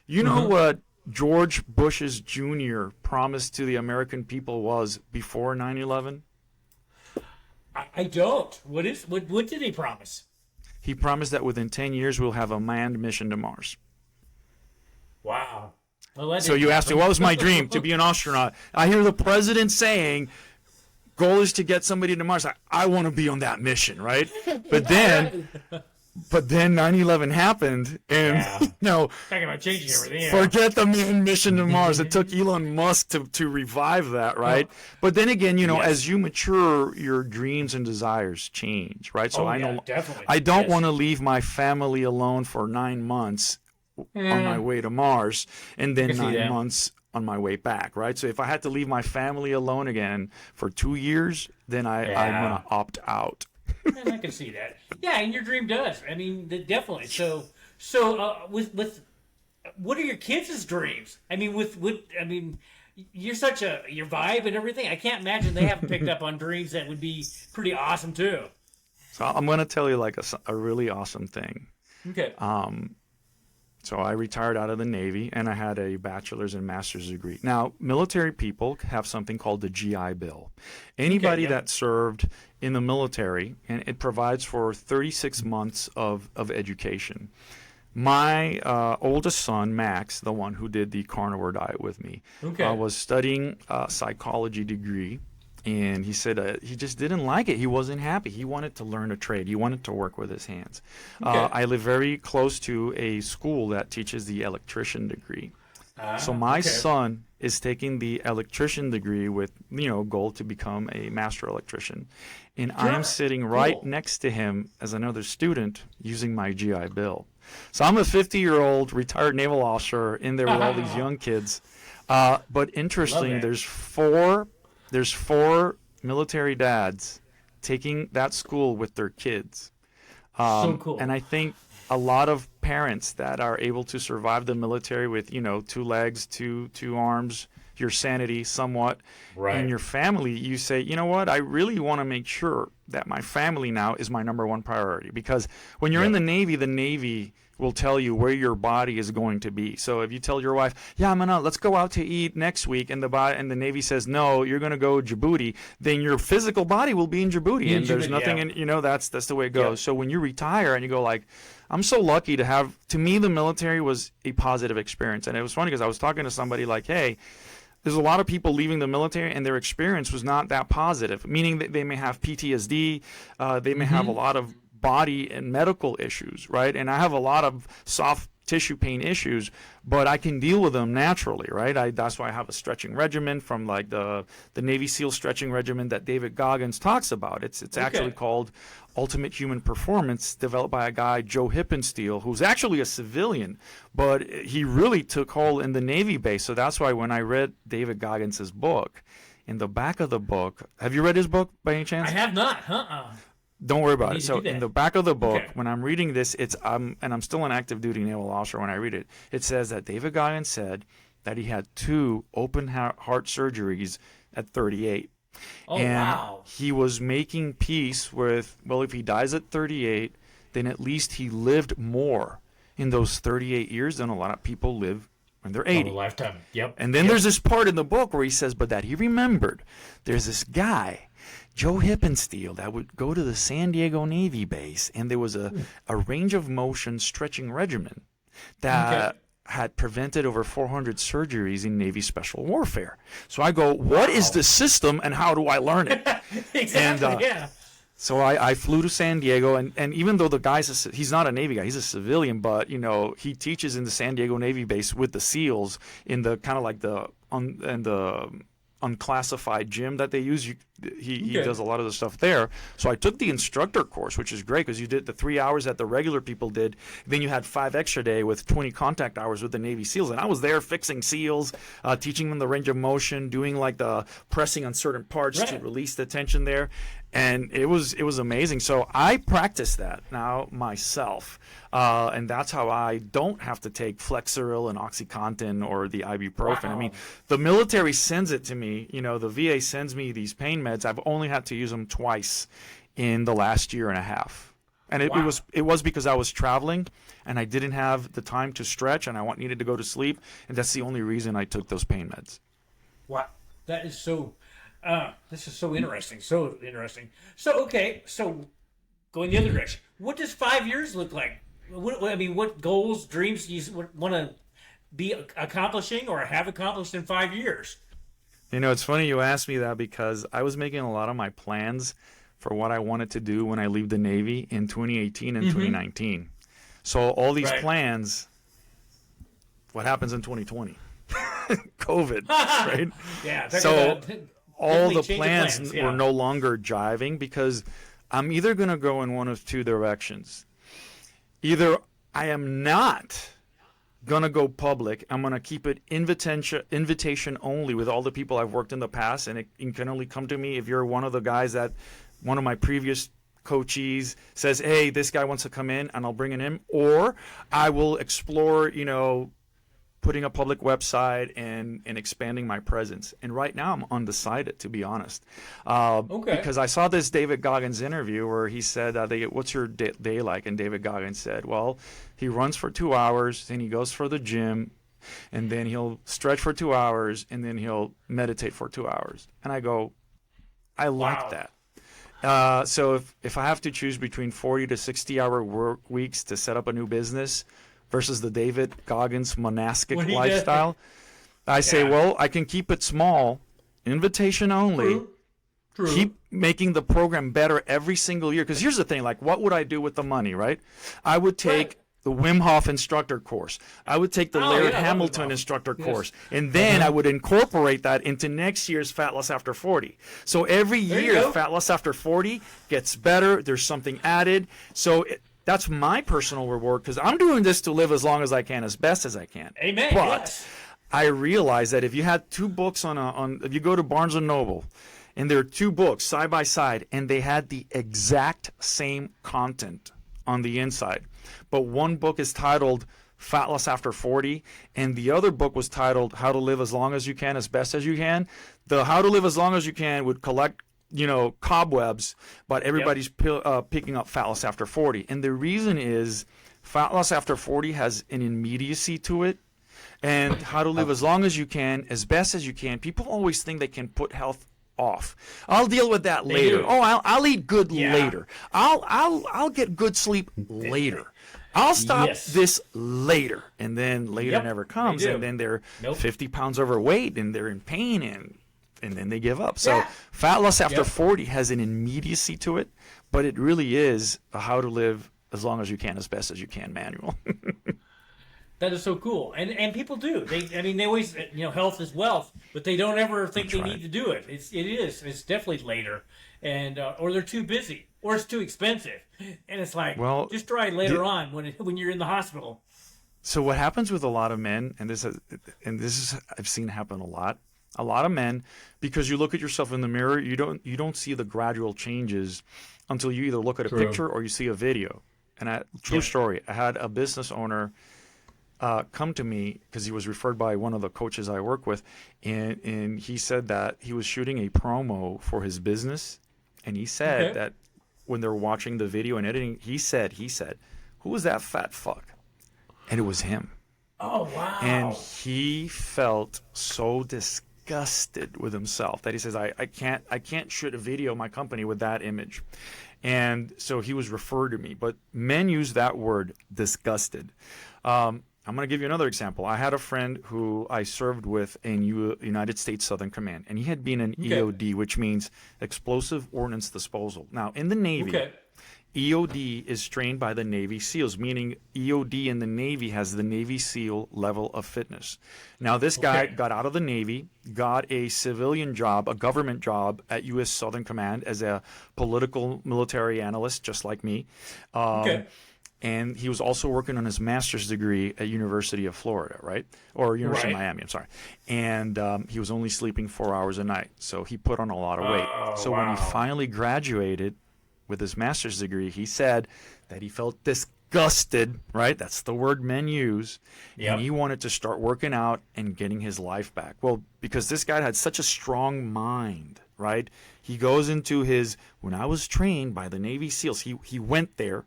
You know what George Bush's Jr. promise to the American people was before 9/11? I don't. What did he promise? He promised that within 10 years we'll have a manned mission to Mars. Wow. Well, so you asked me, what was my dream? To be an astronaut. I hear the president saying, goal is to get somebody to Mars. I want to be on that mission, right? But then 9/11 happened, and talking about changing everything. Forget the mission to Mars. It took Elon Musk to revive that, right? But then again, as you mature, your dreams and desires change, right? So I don't want to leave my family alone for 9 months on my way to Mars, and then 9 months on my way back, right? So if I had to leave my family alone again for 2 years, then I'm gonna opt out. I can see that. Yeah, and your dream does. I mean, definitely. So with what are your kids' dreams? I mean, you're such your vibe and everything. I can't imagine they haven't picked up on dreams that would be pretty awesome too. So I'm gonna tell you like a really awesome thing. Okay. So I retired out of the Navy, and I had a bachelor's and master's degree. Now, military people have something called the GI Bill. Anybody that served in the military, and it provides for 36 months of education. My oldest son, Max, the one who did the carnivore diet with me, was studying a psychology degree. And he said he just didn't like it. He wasn't happy. He wanted to learn a trade. He wanted to work with his hands. I live very close to a school that teaches the electrician degree. So my son is taking the electrician degree with, goal to become a master electrician. And I'm sitting right next to him as another student using my GI Bill. So I'm a 50-year-old retired naval officer in there with all these young kids. But interestingly, there's four military dads taking that school with their kids. So cool. And I think a lot of parents that are able to survive the military with, 2 legs, two arms, your sanity somewhat, and your family, you say, you know what, I really want to make sure that my family now is my number one priority. Because when you're in the Navy will tell you where your body is going to be. So if you tell your wife, let's go out to eat next week, and the Navy says, no, you're going to go Djibouti, then your physical body will be in Djibouti, and there's nothing in, that's the way it goes. So when you retire and you go like, I'm so lucky to me, the military was a positive experience. And it was funny because I was talking to somebody like, hey, there's a lot of people leaving the military and their experience was not that positive, meaning that they may have PTSD, they may have a lot of body and medical issues, right? And I have a lot of soft tissue pain issues, but I can deal with them naturally, right? That's why I have a stretching regimen from like the Navy SEAL stretching regimen that David Goggins talks about. It's actually called Ultimate Human Performance, developed by a guy, Joe Hippensteel, who's actually a civilian, but he really took hold in the Navy base. So that's why when I read David Goggins' book, in the back of the book, have you read his book by any chance? I have not. Don't worry about it. So in the back of the book, Okay. when I'm reading this, and I'm still an active duty naval officer when I read it. It says that David Goggins said that he had 2 open heart surgeries at 38. Oh, And wow. he was making peace with, well, if he dies at 38, then at least he lived more in those 38 years than a lot of people live when they're 80. Oh, a lifetime. Yep. And then there's this part in the book where he says, but that he remembered there's this guy, Joe Hippensteel, that would go to the San Diego Navy base, and there was a range of motion stretching regimen that had prevented over 400 surgeries in Navy special warfare. So I go, what is the system and how do I learn it? Exactly, And, yeah. So I flew to San Diego, and even though the guy's he's not a Navy guy, he's a civilian, but he teaches in the San Diego Navy base with the SEALs in the kind of like the unclassified gym that they use. He does a lot of the stuff there. So I took the instructor course, which is great because you did the 3 hours that the regular people did. Then you had 5 extra day with 20 contact hours with the Navy SEALs. And I was there fixing SEALs, teaching them the range of motion, doing like the pressing on certain parts to release the tension there. And it was amazing. So I practice that now myself. And that's how I don't have to take Flexeril and OxyContin or the ibuprofen. Wow. I mean, the military sends it to me. The VA sends me these pain meds. I've only had to use them twice in the last year and a half. And it was because I was traveling and I didn't have the time to stretch and I needed to go to sleep. And that's the only reason I took those pain meds. Wow. That is so... this is so interesting. So interesting. So, okay. So, going the other direction. What does 5 years look like? What goals, dreams do you want to be accomplishing or have accomplished in 5 years? It's funny you asked me that because I was making a lot of my plans for what I wanted to do when I leave the Navy in 2018 and 2019. So all these plans, what happens in 2020? COVID, right? Yeah. So all the plans yeah. were no longer jiving because I'm either going to go in one of 2 directions. Either I am not going to go public. I'm going to keep it invitation only with all the people I've worked in the past. And you can only come to me if you're one of the guys that one of my previous coachees says, hey, this guy wants to come in and I'll bring him in. Or I will explore, putting a public website and expanding my presence. And right now I'm undecided, to be honest. Because I saw this David Goggins interview where he said, what's your day like? And David Goggins said, well, he runs for 2 hours, then he goes for the gym, and then he'll stretch for 2 hours, and then he'll meditate for 2 hours. And I go, I like that. So if I have to choose between 40 to 60-hour work weeks to set up a new business versus the David Goggins monastic lifestyle, I say, well, I can keep it small, invitation only, True. keep making the program better every single year. Because here's the thing, like, what would I do with the money, right? I would take the Wim Hof instructor course. I would take the Laird Hamilton instructor course. And then I would incorporate that into next year's Fat Loss After 40. So every year, Fat Loss After 40 gets better. There's something added. So that's my personal reward because I'm doing this to live as long as I can, as best as I can. Amen. But I realize that if you had 2 books if you go to Barnes & Noble, and there are 2 books side by side, and they had the exact same content on the inside, but one book is titled Fat Loss After 40, and the other book was titled How to Live as Long as You Can, as Best as You Can. The How to Live as Long as You Can would collect cobwebs, but everybody's picking up Fat Loss After 40. And the reason is Fat Loss After 40 has an immediacy to it, and How to Live as Long as You Can, as Best as You Can. People always think they can put health off. I'll deal with that later. I'll eat good later. I'll get good sleep later. I'll stop this later. And then later never comes, and then they're 50 pounds overweight and they're in pain and then they give up. So Fat Loss After 40 has an immediacy to it, but it really is a how to live as long as you can, as best as you can manual. That is so cool. And people do. They always, health is wealth, but they don't ever think they need to do it. It's definitely later. And, or they're too busy, or it's too expensive. And it's like, just try later on when you're in the hospital. So what happens with a lot of men, and this is I've seen happen a lot, A lot of men, because you look at yourself in the mirror, you don't see the gradual changes until you either look at a picture or you see a video. And true story, I had a business owner come to me because he was referred by one of the coaches I work with, and he said that he was shooting a promo for his business, and he said that when they're watching the video and editing, he said, "Who was that fat fuck?" And it was him. Oh, wow. And he felt so disgusted with himself that he says, I can't shoot a video of my company with that image. And so he was referred to me. But men use that word, disgusted. I'm going to give you another example. I had a friend who I served with in United States Southern Command, and he had been an EOD, which means Explosive Ordnance Disposal. Now, in the Navy, EOD is trained by the Navy SEALs, meaning EOD in the Navy has the Navy SEAL level of fitness. Now, this guy got out of the Navy, got a civilian job, a government job at U.S. Southern Command as a political military analyst, just like me. And he was also working on his master's degree at University of Florida, right? Or University of Miami, I'm sorry. And he was only sleeping 4 hours a night. So he put on a lot of weight. So when he finally graduated with his master's degree, he said that he felt disgusted, right? That's the word men use. And he wanted to start working out and getting his life back. Well, because this guy had such a strong mind, right? He goes into when I was trained by the Navy SEALs, he went there.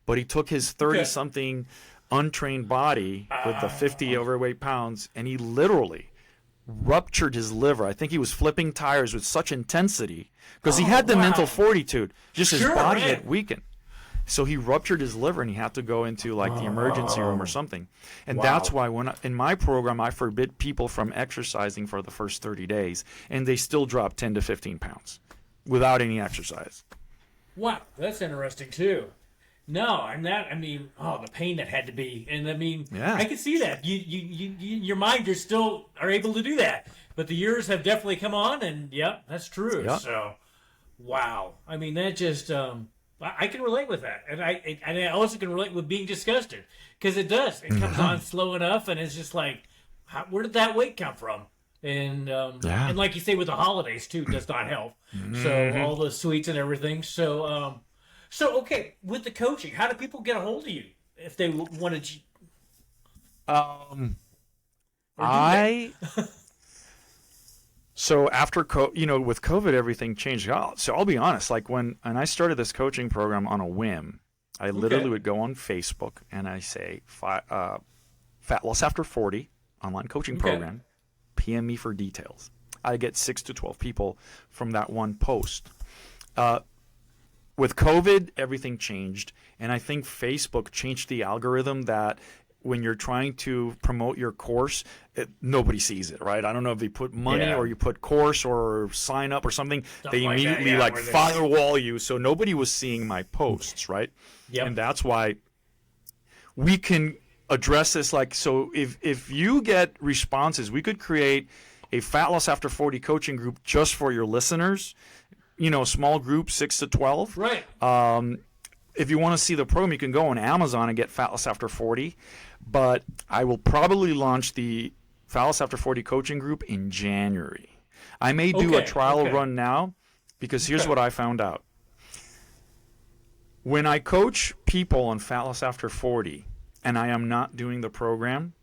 But he took his 30-something untrained body with the 50 overweight pounds, and he literally ruptured his liver. I think he was flipping tires with such intensity because he had the mental fortitude. Just his body had weakened. So he ruptured his liver, and he had to go into like the emergency room or something. And that's why in my program, I forbid people from exercising for the first 30 days, and they still drop 10 to 15 pounds without any exercise. Wow, that's interesting too. No, and the pain that had to be, and I can see that. Your mind, you still are able to do that, but the years have definitely come on, and that's true. So, wow. I mean, that just, I can relate with that, and I also can relate with being disgusted, because it does. It comes on slow enough, and it's just like, where did that weight come from? And and like you say, with the holidays too, does not help. So all the sweets and everything. So. So, okay, with the coaching, how do people get a hold of you if they wanted you? So after, with COVID, everything changed. So I'll be honest, like when I started this coaching program on a whim, I literally would go on Facebook and I say, Fat Loss After 40 online coaching program, PM me for details. I get 6 to 12 people from that one post. With COVID, everything changed, and I think Facebook changed the algorithm that when you're trying to promote your course, nobody sees it, right? I don't know if they put money or you put course or sign up or something. They immediately firewall you, so nobody was seeing my posts, right? And that's why we can address this. So if you get responses, we could create a Fat Loss After 40 coaching group just for your listeners. Small group, 6 to 12. Right. If you want to see the program, you can go on Amazon and get Fat Loss After 40. But I will probably launch the Fat Loss After 40 coaching group in January. I may do a trial run now because here's what I found out. When I coach people on Fat Loss After 40 and I am not doing the program,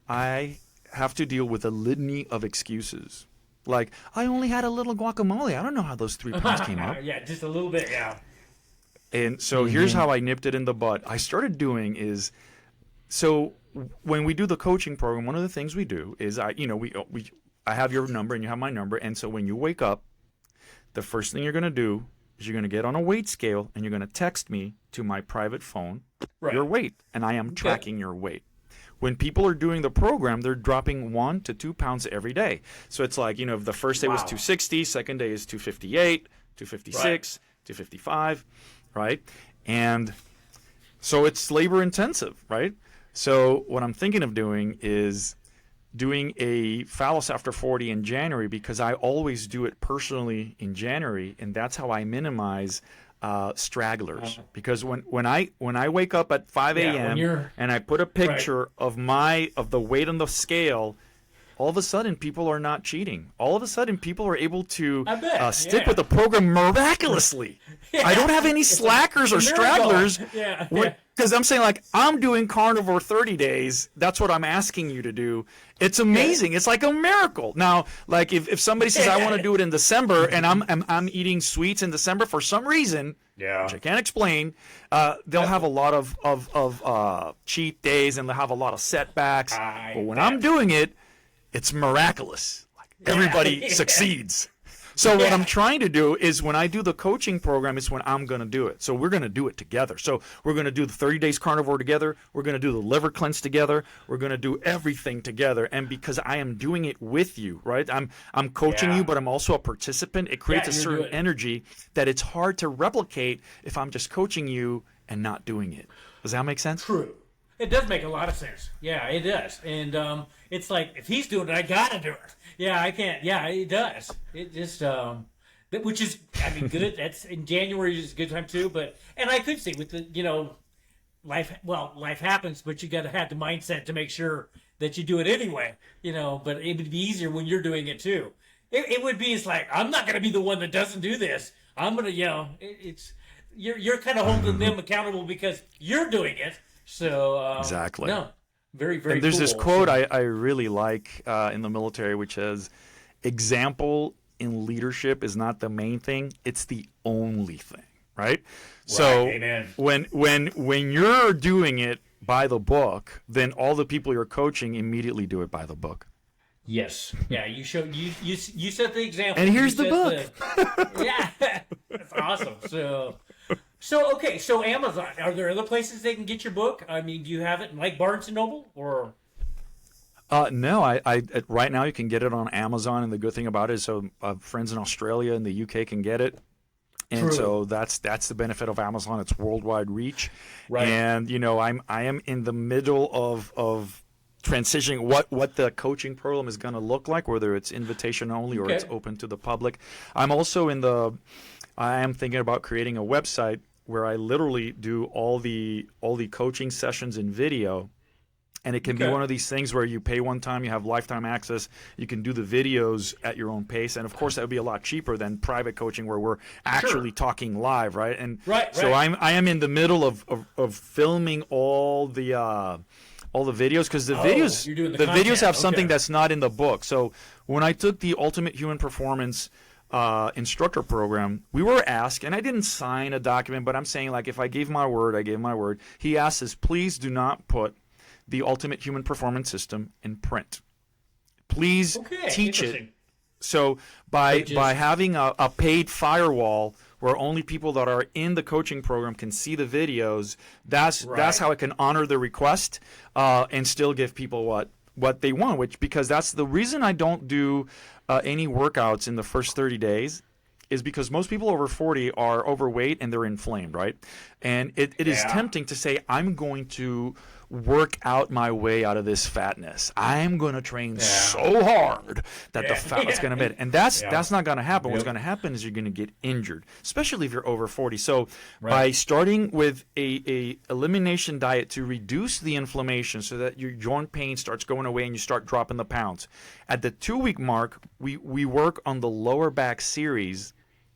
I have to deal with a litany of excuses. Like, I only had a little guacamole. I don't know how those 3 pounds came up. Just a little bit, And so here's how I nipped it in the bud. I started doing is, so when we do the coaching program, one of the things we do is I have your number and you have my number. And so when you wake up, the first thing you're going to do is you're going to get on a weight scale and you're going to text me to my private phone your weight. And I am tracking your weight. When people are doing the program, they're dropping 1 to 2 pounds every day. So it's like, the first day was 260, second day is 258, 256, 255, right? And so it's labor intensive, right? So what I'm thinking of doing is doing a Fat Loss After 40 in January because I always do it personally in January, and that's how I minimize stragglers, because when I wake up at 5 a.m. and I put a picture of the weight on the scale, all of a sudden people are not cheating. All of a sudden people are able to stick yeah. with the program miraculously. Yeah. I don't have any slackers or stragglers. Yeah. Because I'm saying, like, I'm doing carnivore 30 days. That's what I'm asking you to do. It's amazing. It's like a miracle. Now, like, if somebody says, I want to do it in December, and I'm eating sweets in December for some reason, which I can't explain, they'll have a lot of cheat days, and they'll have a lot of setbacks. But when I'm doing it, it's miraculous. Like, everybody succeeds. So what I'm trying to do is, when I do the coaching program, it's when I'm going to do it. So we're going to do it together. So we're going to do the 30 days carnivore together. We're going to do the liver cleanse together. We're going to do everything together. And because I am doing it with you, right? I'm coaching you, but I'm also a participant. It creates a certain energy that it's hard to replicate if I'm just coaching you and not doing it. Does that make sense? True. It does make a lot of sense. Yeah, it does. And it's like, if he's doing it, I gotta do it. Yeah, I can't. Yeah, it does. It just, which is, I mean, good. That's in January is a good time too. But, and I could see with the, life happens, but you gotta have the mindset to make sure that you do it anyway. But it would be easier when you're doing it too. It would be, it's like, I'm not gonna be the one that doesn't do this. I'm gonna, you're kind of holding them accountable because you're doing it. So exactly. No, very, very. And there's cool. this quote I really like in the military, which says, "Example in leadership is not the main thing; it's the only thing." Right. So amen. when you're doing it by the book, then all the people you're coaching immediately do it by the book. Yes. Yeah. You showed you set the example. And here's the book. Yeah, that's awesome. So okay, so Amazon. Are there other places they can get your book? I mean, do you have it in like Barnes and Noble or? No, I right now you can get it on Amazon, and the good thing about it is, so friends in Australia and the UK can get it, and so that's the benefit of Amazon. It's worldwide reach, right? And I am in the middle of transitioning what the coaching program is going to look like, whether it's invitation only or it's open to the public. I am thinking about creating a website where I literally do all the coaching sessions in video, and it can be one of these things where you pay one time, you have lifetime access, you can do the videos at your own pace, and of course that would be a lot cheaper than private coaching where we're actually talking live, right? And so I am in the middle of filming all the videos, because the videos have something that's not in the book. So when I took the Ultimate Human Performance instructor program, we were asked, and I didn't sign a document, but I'm saying, like, if I gave my word, I gave my word. He asked us, please do not put the Ultimate Human Performance System in print. Please teach it. So by having a paid firewall where only people that are in the coaching program can see the videos, that's how I can honor the request and still give people what they want, because that's the reason I don't do any workouts in the first 30 days, is because most people over 40 are overweight and they're inflamed, right? And it is tempting to say, I'm going to work out my way out of this fatness. I'm going to train so hard that the fat is going to be. And that's not going to happen. What's going to happen is you're going to get injured, especially if you're over 40. So by starting with a elimination diet to reduce the inflammation so that your joint pain starts going away and you start dropping the pounds. At the 2-week mark, we work on the lower back series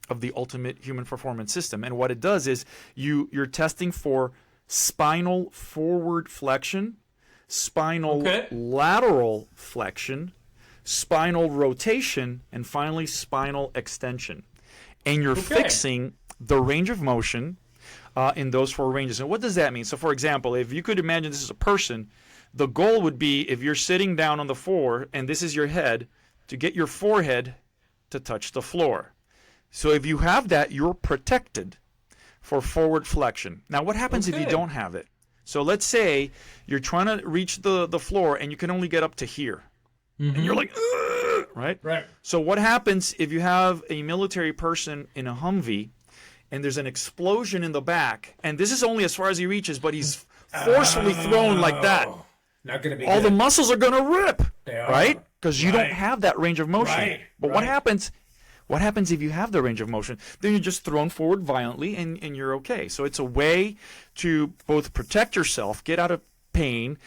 of the Ultimate Human Performance System. And what it does is you're testing for spinal forward flexion, spinal lateral flexion, spinal rotation, and finally spinal extension. And you're fixing the range of motion in those 4 ranges. And what does that mean? So, for example, if you could imagine this is a person, the goal would be, if you're sitting down on the floor and this is your head, to get your forehead to touch the floor. So if you have that, you're protected for forward flexion. Now, what happens if you don't have it? So let's say you're trying to reach the floor and you can only get up to here. And you're like, ugh, right? So what happens if you have a military person in a Humvee and there's an explosion in the back, and this is only as far as he reaches, but he's forcefully thrown like that. Not gonna be all good. The muscles are going to rip, right? Because you Right. don't have that range of motion. But what happens? What happens if you have the range of motion? Then you're just thrown forward violently and you're okay. So it's a way to both protect yourself, get out of pain,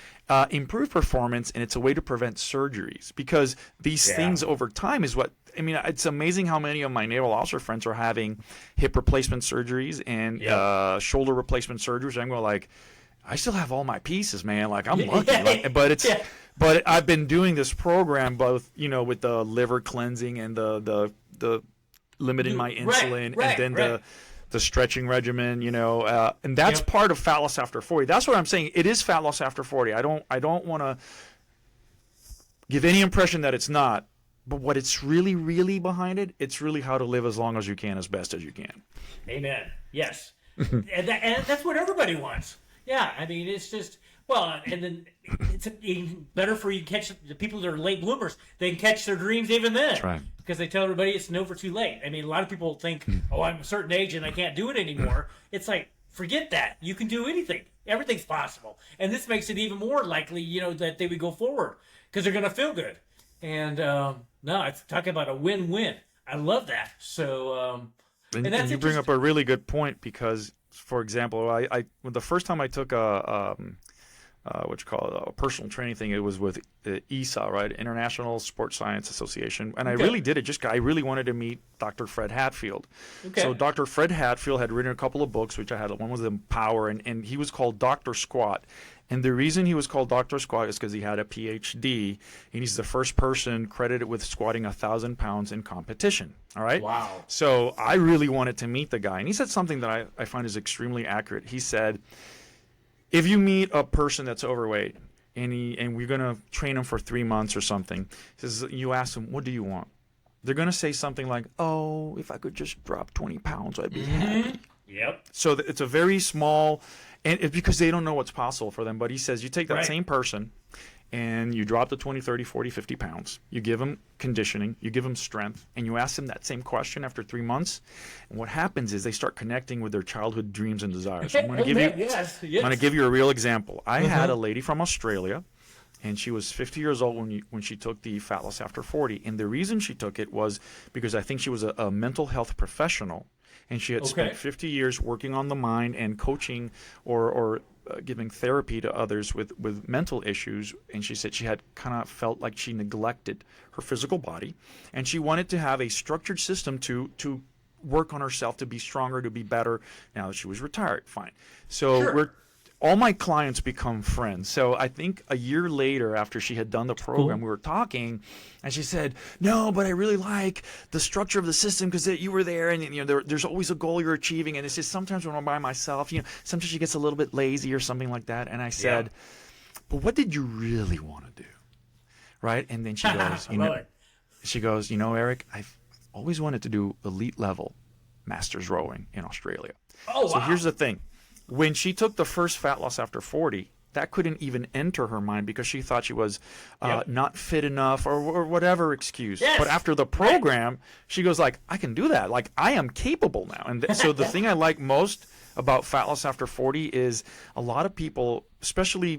improve performance, and it's a way to prevent surgeries, because these things over time is what, I mean, it's amazing how many of my naval officer friends are having hip replacement surgeries and shoulder replacement surgeries. I'm going like, I still have all my pieces, man. Like, I'm lucky. Like, but I've been doing this program both, with the liver cleansing and the limiting my insulin, and then the stretching regimen, and that's part of fat loss after 40. That's what I'm saying. It is fat loss after 40. I don't want to give any impression that it's not. But what it's really, really behind it, it's really how to live as long as you can, as best as you can. Amen. Yes. and that's what everybody wants. Yeah. I mean, it's just, and then it's even better for you to catch the people that are late bloomers. They can catch their dreams even then. That's right. Because they tell everybody it's never too late. I mean, a lot of people think, I'm a certain age and I can't do it anymore. It's like, forget that. You can do anything. Everything's possible. And this makes it even more likely, that they would go forward because they're going to feel good. And, no, it's talking about a win-win. I love that. So, and that's you bring up a really good point, because, for example, the first time I took a personal training thing, it was with ESA, right, International Sports Science Association, and I really did it I really wanted to meet Dr. Fred Hatfield. So Dr. Fred Hatfield had written a couple of books, which I had. One was Empower, and he was called Dr. Squat. And the reason he was called Dr. Squat is because he had a PhD, and he's the first person credited with squatting 1,000 pounds in competition. All right? Wow. So I really wanted to meet the guy. And he said something that I find is extremely accurate. He said, if you meet a person that's overweight, and we're going to train him for 3 months or something, he says, you ask them, what do you want? They're going to say something like, oh, if I could just drop 20 pounds, I'd be happy. Yep. So it's a very small... And it's because they don't know what's possible for them. But he says you take that same person and you drop the 20, 30, 40, 50 pounds. You give them conditioning. You give them strength. And you ask them that same question after 3 months. And what happens is they start connecting with their childhood dreams and desires. I'm going to give you a real example. I had a lady from Australia, and she was 50 years old when she took the Fat Loss After 40. And the reason she took it was because I think she was a mental health professional. And she had spent 50 years working on the mind and coaching or giving therapy to others with mental issues. And she said she had kind of felt like she neglected her physical body. And she wanted to have a structured system to work on herself, to be stronger, to be better. Now that she was retired, fine. So all my clients become friends. So I think a year later, after she had done the program, we were talking, and she said, no, but I really like the structure of the system because you were there, and there's always a goal you're achieving. And it's just sometimes when I'm by myself, sometimes she gets a little bit lazy or something like that. And I said, but what did you really want to do? Right? And then she goes, Eric, I've always wanted to do elite level masters rowing in Australia. Oh, wow. So here's the thing. When she took the first Fat Loss After 40, that couldn't even enter her mind because she thought she was not fit enough or whatever excuse. Yes. But after the program, she goes like, I can do that. Like, I am capable now. And so the thing I like most about Fat Loss After 40 is a lot of people, especially,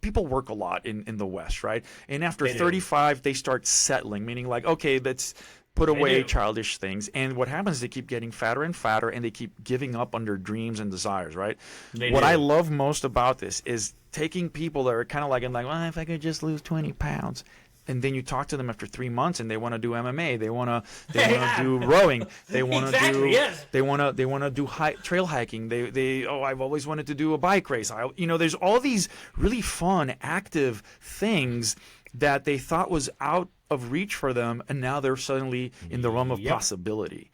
people work a lot in the West, right? And after 35, they start settling, meaning like, okay, let's put away childish things. And what happens is they keep getting fatter and fatter, and they keep giving up on their dreams and desires, right? What I love most about this is taking people that are kind of like, well, if I could just lose 20 pounds. And then you talk to them after 3 months, and they want to do MMA. They want to do rowing. They want to do they want to do trail hiking. I've always wanted to do a bike race. There's all these really fun, active things that they thought was out of reach for them, and now they're suddenly in the realm of possibility.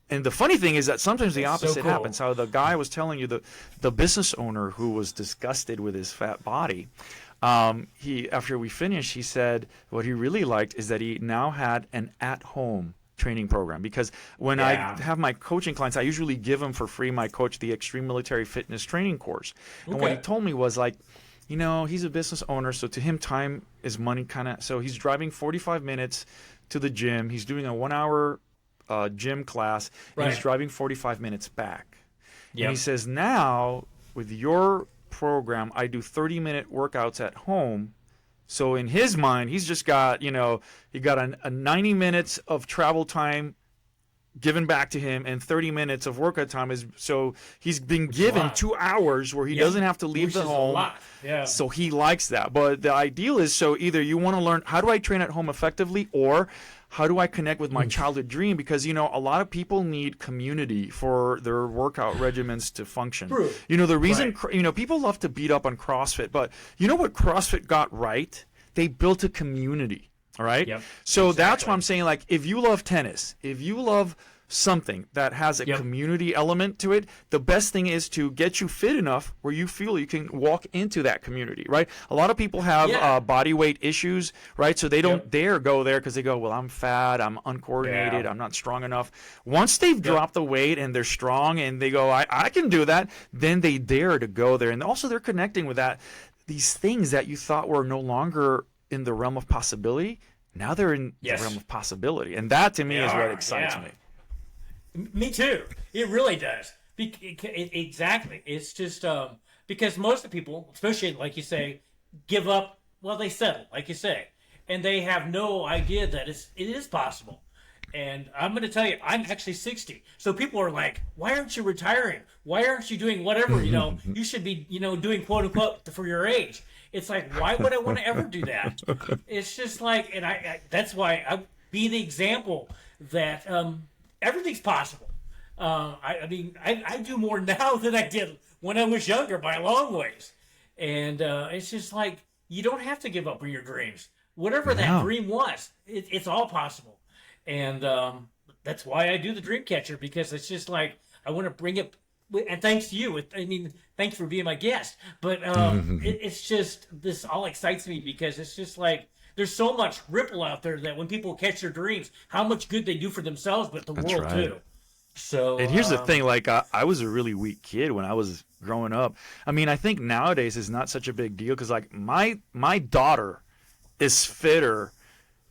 And the funny thing is that sometimes the opposite happens. How the guy was telling you, the business owner who was disgusted with his fat body, after we finished, he said what he really liked is that he now had an at-home training program. Because when I have my coaching clients, I usually give them for free my Coach the Extreme Military Fitness Training course. And what he told me was like, he's a business owner, so to him time is money kind of. So he's driving 45 minutes to the gym. He's doing a 1 hour gym class, and he's driving 45 minutes back. And he says, now with your program, I do 30-minute workouts at home. So in his mind, he's just got, he got a 90 minutes of travel time given back to him, and 30 minutes of workout time is so he's been given 2 hours where he doesn't have to leave the home. Yeah. So he likes that. But the ideal is, so either you want to learn how do I train at home effectively, or how do I connect with my childhood dream? Because, a lot of people need community for their workout regimens to function. True. The reason, people love to beat up on CrossFit, but you know what CrossFit got right? They built a community. All right. Yep. So that's why I'm saying, like, if you love tennis, if you love something that has a community element to it, the best thing is to get you fit enough where you feel you can walk into that community, right? A lot of people have body weight issues, right? So they don't dare go there because they go, well, I'm fat, I'm uncoordinated, I'm not strong enough. Once they've dropped the weight and they're strong and they go, I can do that, then they dare to go there. And also they're connecting with these things that you thought were no longer in the realm of possibility. Now they're in the realm of possibility. And that to me is what excites me. Me too. It really does. Exactly. It's just because most of the people, especially like you say, give up. Well, they settle, like you say, and they have no idea that it is possible. And I'm going to tell you, I'm actually 60. So people are like, why aren't you retiring? Why aren't you doing whatever? You should be, doing quote unquote for your age. It's like, why would I want to ever do that? It's just like, and I that's why I be the example that everything's possible. I do more now than I did when I was younger by a long ways. And it's just like, you don't have to give up on your dreams. Whatever that dream was, it's all possible. And that's why I do the Dream Catcher, because it's just like, I want to bring it, and thanks to you. Thanks for being my guest. But it's just, this all excites me because it's just like, there's so much ripple out there that when people catch their dreams, how much good they do for themselves, but the world too. So, and here's the thing, like I was a really weak kid when I was growing up. I think nowadays is not such a big deal because like my daughter is fitter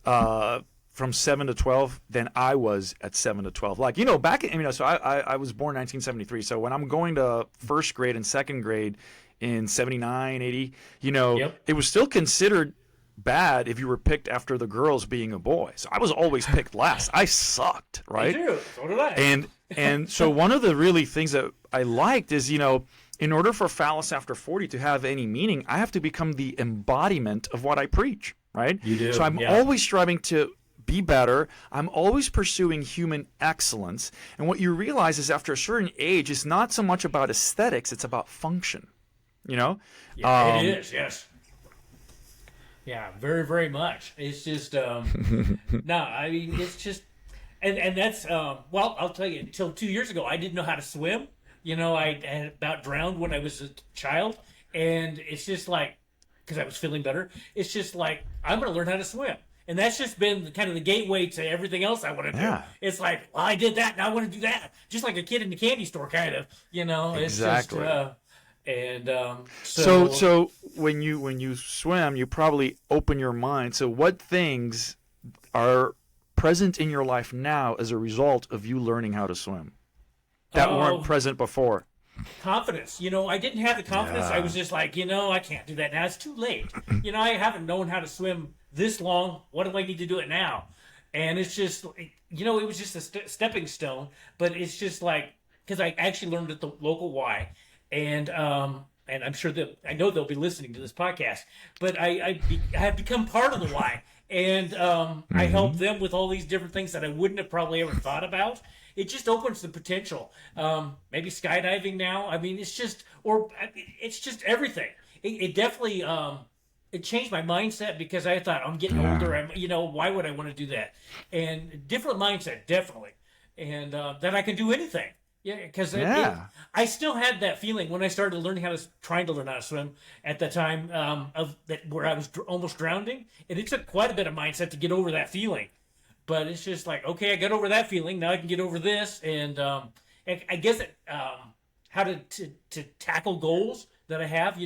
from 7 to 12 than I was at 7 to 12. Like, back in, so I was born 1973. So when I'm going to first grade and second grade in 79, 80, it was still considered bad if you were picked after the girls being a boy. So I was always picked last. I sucked, right? Me too. So did I. And so one of the really things that I liked is, in order for Phallus After 40 to have any meaning, I have to become the embodiment of what I preach, right? You do. So I'm always striving to be better. I'm always pursuing human excellence. And what you realize is after a certain age, it's not so much about aesthetics, it's about function, Yeah, it is, yes. Yeah, very, very much. It's just, it's just, and that's, I'll tell you, until 2 years ago, I didn't know how to swim. I had about drowned when I was a child. And it's just like, because I was feeling better, it's just like, I'm going to learn how to swim. And that's just been kind of the gateway to everything else I want to do. It's like, well, I did that, now I want to do that. Just like a kid in the candy store, kind of, Exactly. It's just, and so when you swim, you probably open your mind. So what things are present in your life now as a result of you learning how to swim that weren't present before? Confidence. I didn't have the confidence. I was just like, I can't do that now. It's too late. I haven't known how to swim this long. What do I need to do it now? And it's just, it was just a stepping stone. But it's just like, because I actually learned at the local Y. And I'm sure that I know they'll be listening to this podcast, but I have become part of the Y, and I help them with all these different things that I wouldn't have probably ever thought about. It just opens the potential. Maybe skydiving now. It's just everything. It definitely it changed my mindset because I thought I'm getting older. Why would I want to do that? And different mindset, definitely, and that I can do anything. Yeah, because I still had that feeling when I started trying to learn how to swim at the time where I was almost drowning, and it took quite a bit of mindset to get over that feeling. But it's just like, okay, I got over that feeling. Now I can get over this, and I guess how to tackle goals that I have.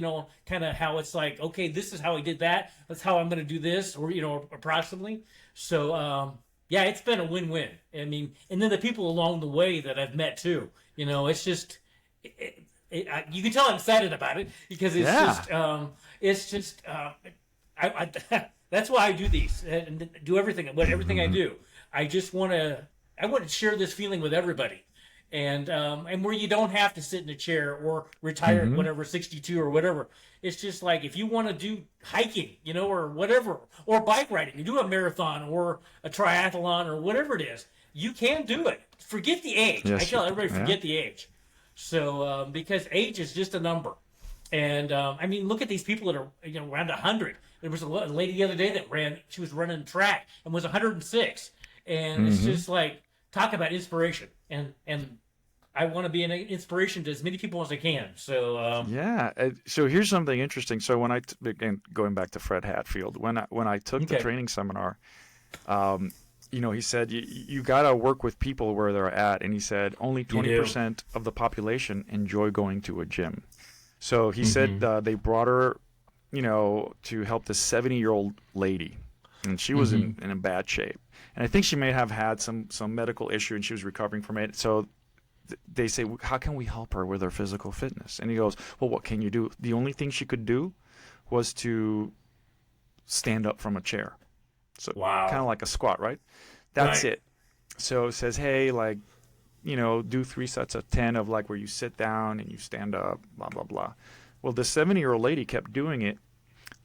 Kind of how it's like, okay, this is how I did that. That's how I'm going to do this, or approximately. So. Yeah, it's been a win-win. And then the people along the way that I've met too. It's just, you can tell I'm excited about it because it's that's why I do these and do everything I do. I just want to I want to share this feeling with everybody. And where you don't have to sit in a chair or retire at whatever, 62 or whatever. It's just like, if you want to do hiking, or whatever, or bike riding, you do a marathon or a triathlon or whatever it is, you can do it. Forget the age. Yes, I tell everybody, forget the age. So, because age is just a number. And, look at these people that are, around 100. There was a lady the other day that she was running track and was 106. And it's just like, talk about inspiration. And I want to be an inspiration to as many people as I can. So so here's something interesting. So when again, going back to Fred Hatfield, when I took the training seminar, he said you got to work with people where they're at, and he said only 20% of the population enjoy going to a gym. So he said they brought her, to help this 70-year-old lady, and she was in a bad shape. And I think she may have had some medical issue, and she was recovering from it. So they say, how can we help her with her physical fitness? And he goes, well, what can you do? The only thing she could do was to stand up from a chair. So kind of like a squat, right? That's it. So it says, hey, do 3 sets of 10 of where you sit down and you stand up, blah, blah, blah. Well, the 70-year-old lady kept doing it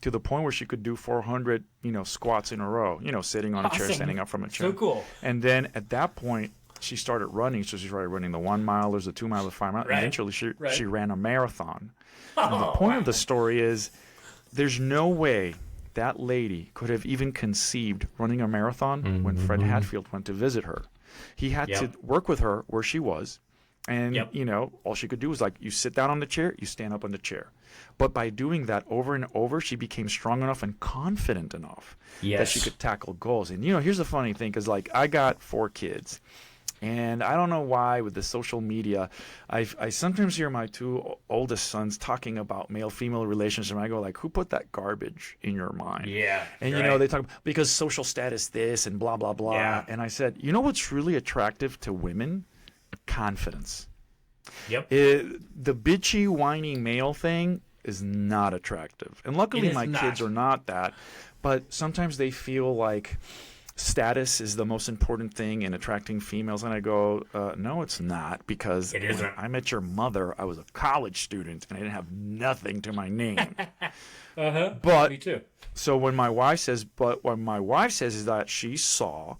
to the point where she could do 400, squats in a row, sitting on a chair, standing up from a chair. So cool. And then at that point, she started running. So she started running the 1 milers, the 2 milers, the 5 milers. Right. Eventually, she ran a marathon. And the point of the story is there's no way that lady could have even conceived running a marathon when Fred Hatfield went to visit her. He had to work with her where she was. And, all she could do was you sit down on the chair, you stand up on the chair. But by doing that over and over, she became strong enough and confident enough that she could tackle goals. And, here's the funny thing, because I got 4 kids. And I don't know why with the social media, I sometimes hear my 2 oldest sons talking about male-female relationships, and I go who put that garbage in your mind? Yeah. And, they talk because social status this and blah, blah, blah. Yeah. And I said, what's really attractive to women? Confidence. Yep. The bitchy, whiny male thing is not attractive. And luckily my kids are not that. But sometimes they feel like status is the most important thing in attracting females. And I go, no, it's not. Because when I met your mother, I was a college student and I didn't have nothing to my name. But me too. So what my wife says is that she saw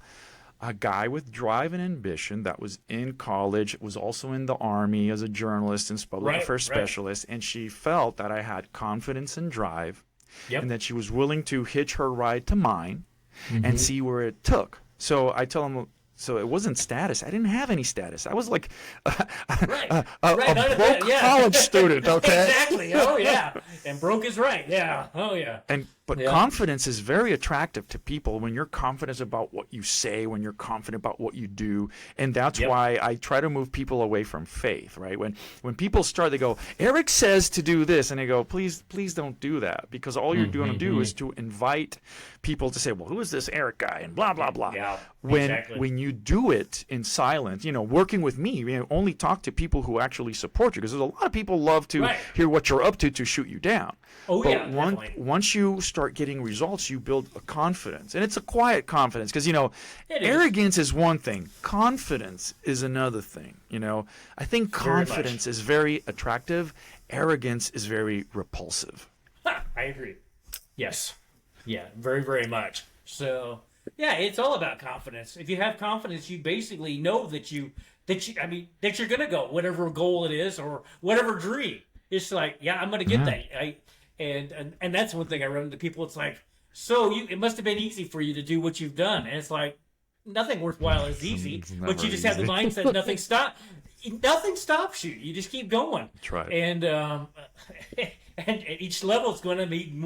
a guy with drive and ambition that was in college, was also in the Army as a journalist and public affairs specialist, and she felt that I had confidence and drive, and that she was willing to hitch her ride to mine and see where it took. So I tell him, so it wasn't status. I didn't have any status. I was like a broke college student, okay? Exactly. Oh, yeah. And broke is right. Yeah. Oh, yeah. But confidence is very attractive to people when you're confident about what you say, when you're confident about what you do. And that's why I try to move people away from faith, right? When people start, they go, Eric says to do this. And they go, please don't do that. Because all you're going to do is to invite people to say, well, who is this Eric guy? And blah, blah, blah. Yeah, when you do it in silence, working with me, only talk to people who actually support you. Because there's a lot of people love to hear what you're up to shoot you down. Oh, but once you start getting results, you build a confidence. And it's a quiet confidence because, arrogance is one thing. Confidence is another thing, I think confidence is very attractive. Arrogance is very repulsive. I agree. Yes. Yeah, very, very much. So, yeah, it's all about confidence. If you have confidence, you basically know that you're going to go, whatever goal it is or whatever dream. It's like, I'm going to get that. And that's one thing I run into people. It's like, it must have been easy for you to do what you've done. And it's like, nothing worthwhile is easy, but you just have the mindset nothing stops you. You just keep going. That's right. And and each level is going to be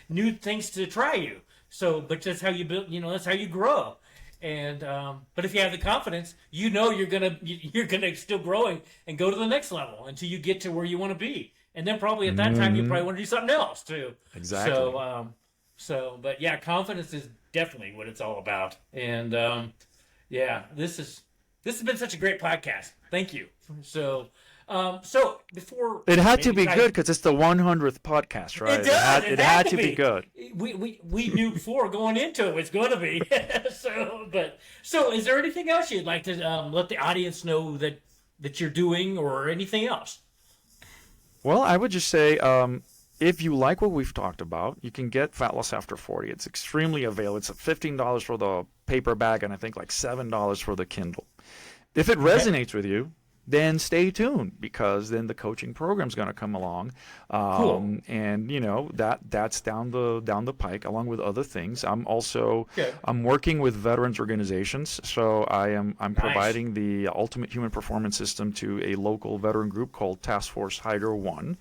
new things to try you. So, but that's how you build. That's how you grow. And but if you have the confidence, you're gonna still growing and go to the next level until you get to where you want to be. And then probably at that time you probably want to do something else too. Exactly. But yeah, confidence is definitely what it's all about. And this has been such a great podcast. Thank you. So So before it had to be good because it's the 100th podcast, right? It does. It had to be good. We knew before going into it was going to be. So is there anything else you'd like to let the audience know that you're doing, or anything else? Well, I would just say, if you like what we've talked about, you can get Fat Loss After 40. It's extremely available. It's $15 for the paperback, and I think like $7 for the Kindle. If it resonates with you, then stay tuned, because then the coaching program is going to come along, Cool. and that's down the pike, along with other things. I'm also Okay. I'm working with veterans organizations, so I'm Nice. providing the ultimate human performance system to a local veteran group called Task Force Hydro 1,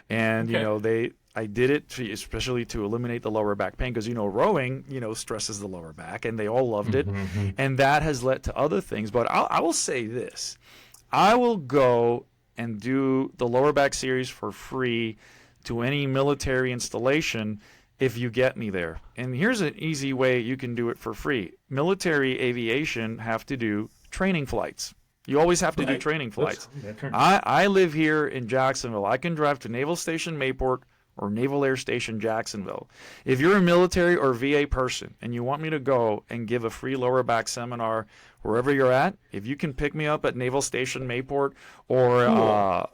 and Okay. I did it especially to eliminate the lower back pain, because rowing stresses the lower back, and they all loved it, and that has led to other things. But I will say this. I will go and do the lower back series for free to any military installation if you get me there. And here's an easy way you can do it for free. Military aviation have to do training flights. You always have to do training flights. I live here in Jacksonville. I can drive to Naval Station Mayport or Naval Air Station Jacksonville. If you're a military or VA person and you want me to go and give a free lower back seminar wherever you're at, if you can pick me up at Naval Station Mayport or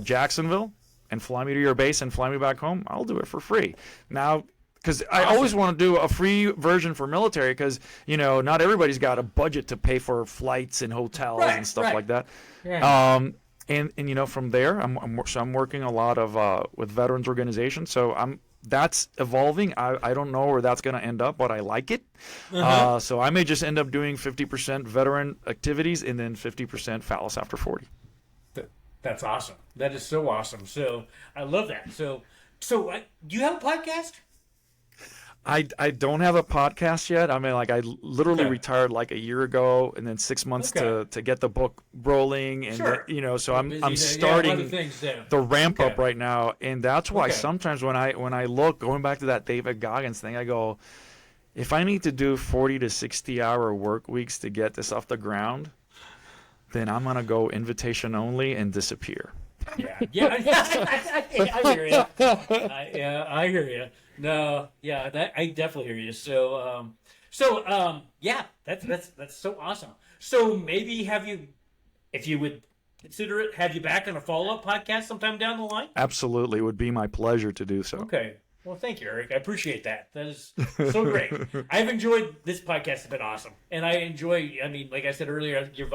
Jacksonville and fly me to your base and fly me back home, I'll do it for free. Now, because I always want to do a free version for military, because not everybody's got a budget to pay for flights and hotels and stuff like that. Yeah. And from there, I'm working a lot of with veterans organizations. So that's evolving. I don't know where that's going to end up, but I like it. So I may just end up doing 50% veteran activities and then 50% Fat Loss After 40. That's awesome. That is so awesome. So I love that. So do you have a podcast? I don't have a podcast yet. I mean, I literally retired like a year ago, and then 6 months to get the book rolling, and so I'm starting the ramp up right now, and that's why sometimes when I look, going back to that David Goggins thing, I go, if I need to do 40 to 60 hour work weeks to get this off the ground, then I'm gonna go invitation only and disappear. Yeah. I hear you. I hear you. No, yeah, I definitely hear you. So, that's so awesome. So maybe if you would consider it, have you back on a follow-up podcast sometime down the line? Absolutely, it would be my pleasure to do so. Okay. Well, thank you, Eric. I appreciate that. That is so great. I've enjoyed this podcast. It's been awesome, and I enjoy. I mean, like I said earlier, your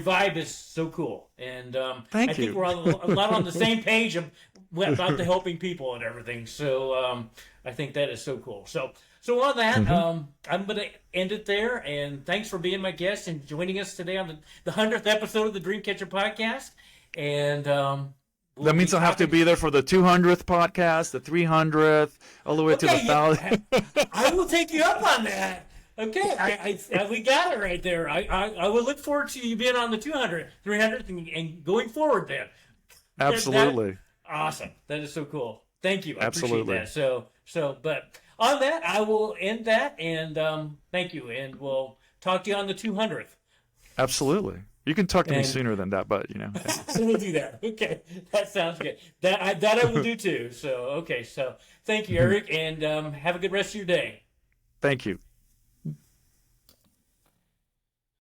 vibe is so cool, and I think we're a lot on the same page about the helping people and everything. So I think that is so cool. So on that, I'm going to end it there. And thanks for being my guest and joining us today on the 100th episode of the Dreamcatcher podcast. And that means I'll have to be there for the 200th podcast, the 300th, all the way to the 1,000th. I will take you up on that. Okay, we got it right there. I will look forward to you being on the 200, 300, and going forward then. Absolutely. Awesome. That is so cool. Thank you. I Absolutely. appreciate that. But on that, I will end that, and thank you, and we'll talk to you on the 200th. Absolutely. You can talk to me sooner than that, but So we'll do that. Okay, that sounds good. That I will do too. So thank you, Eric, and have a good rest of your day. Thank you.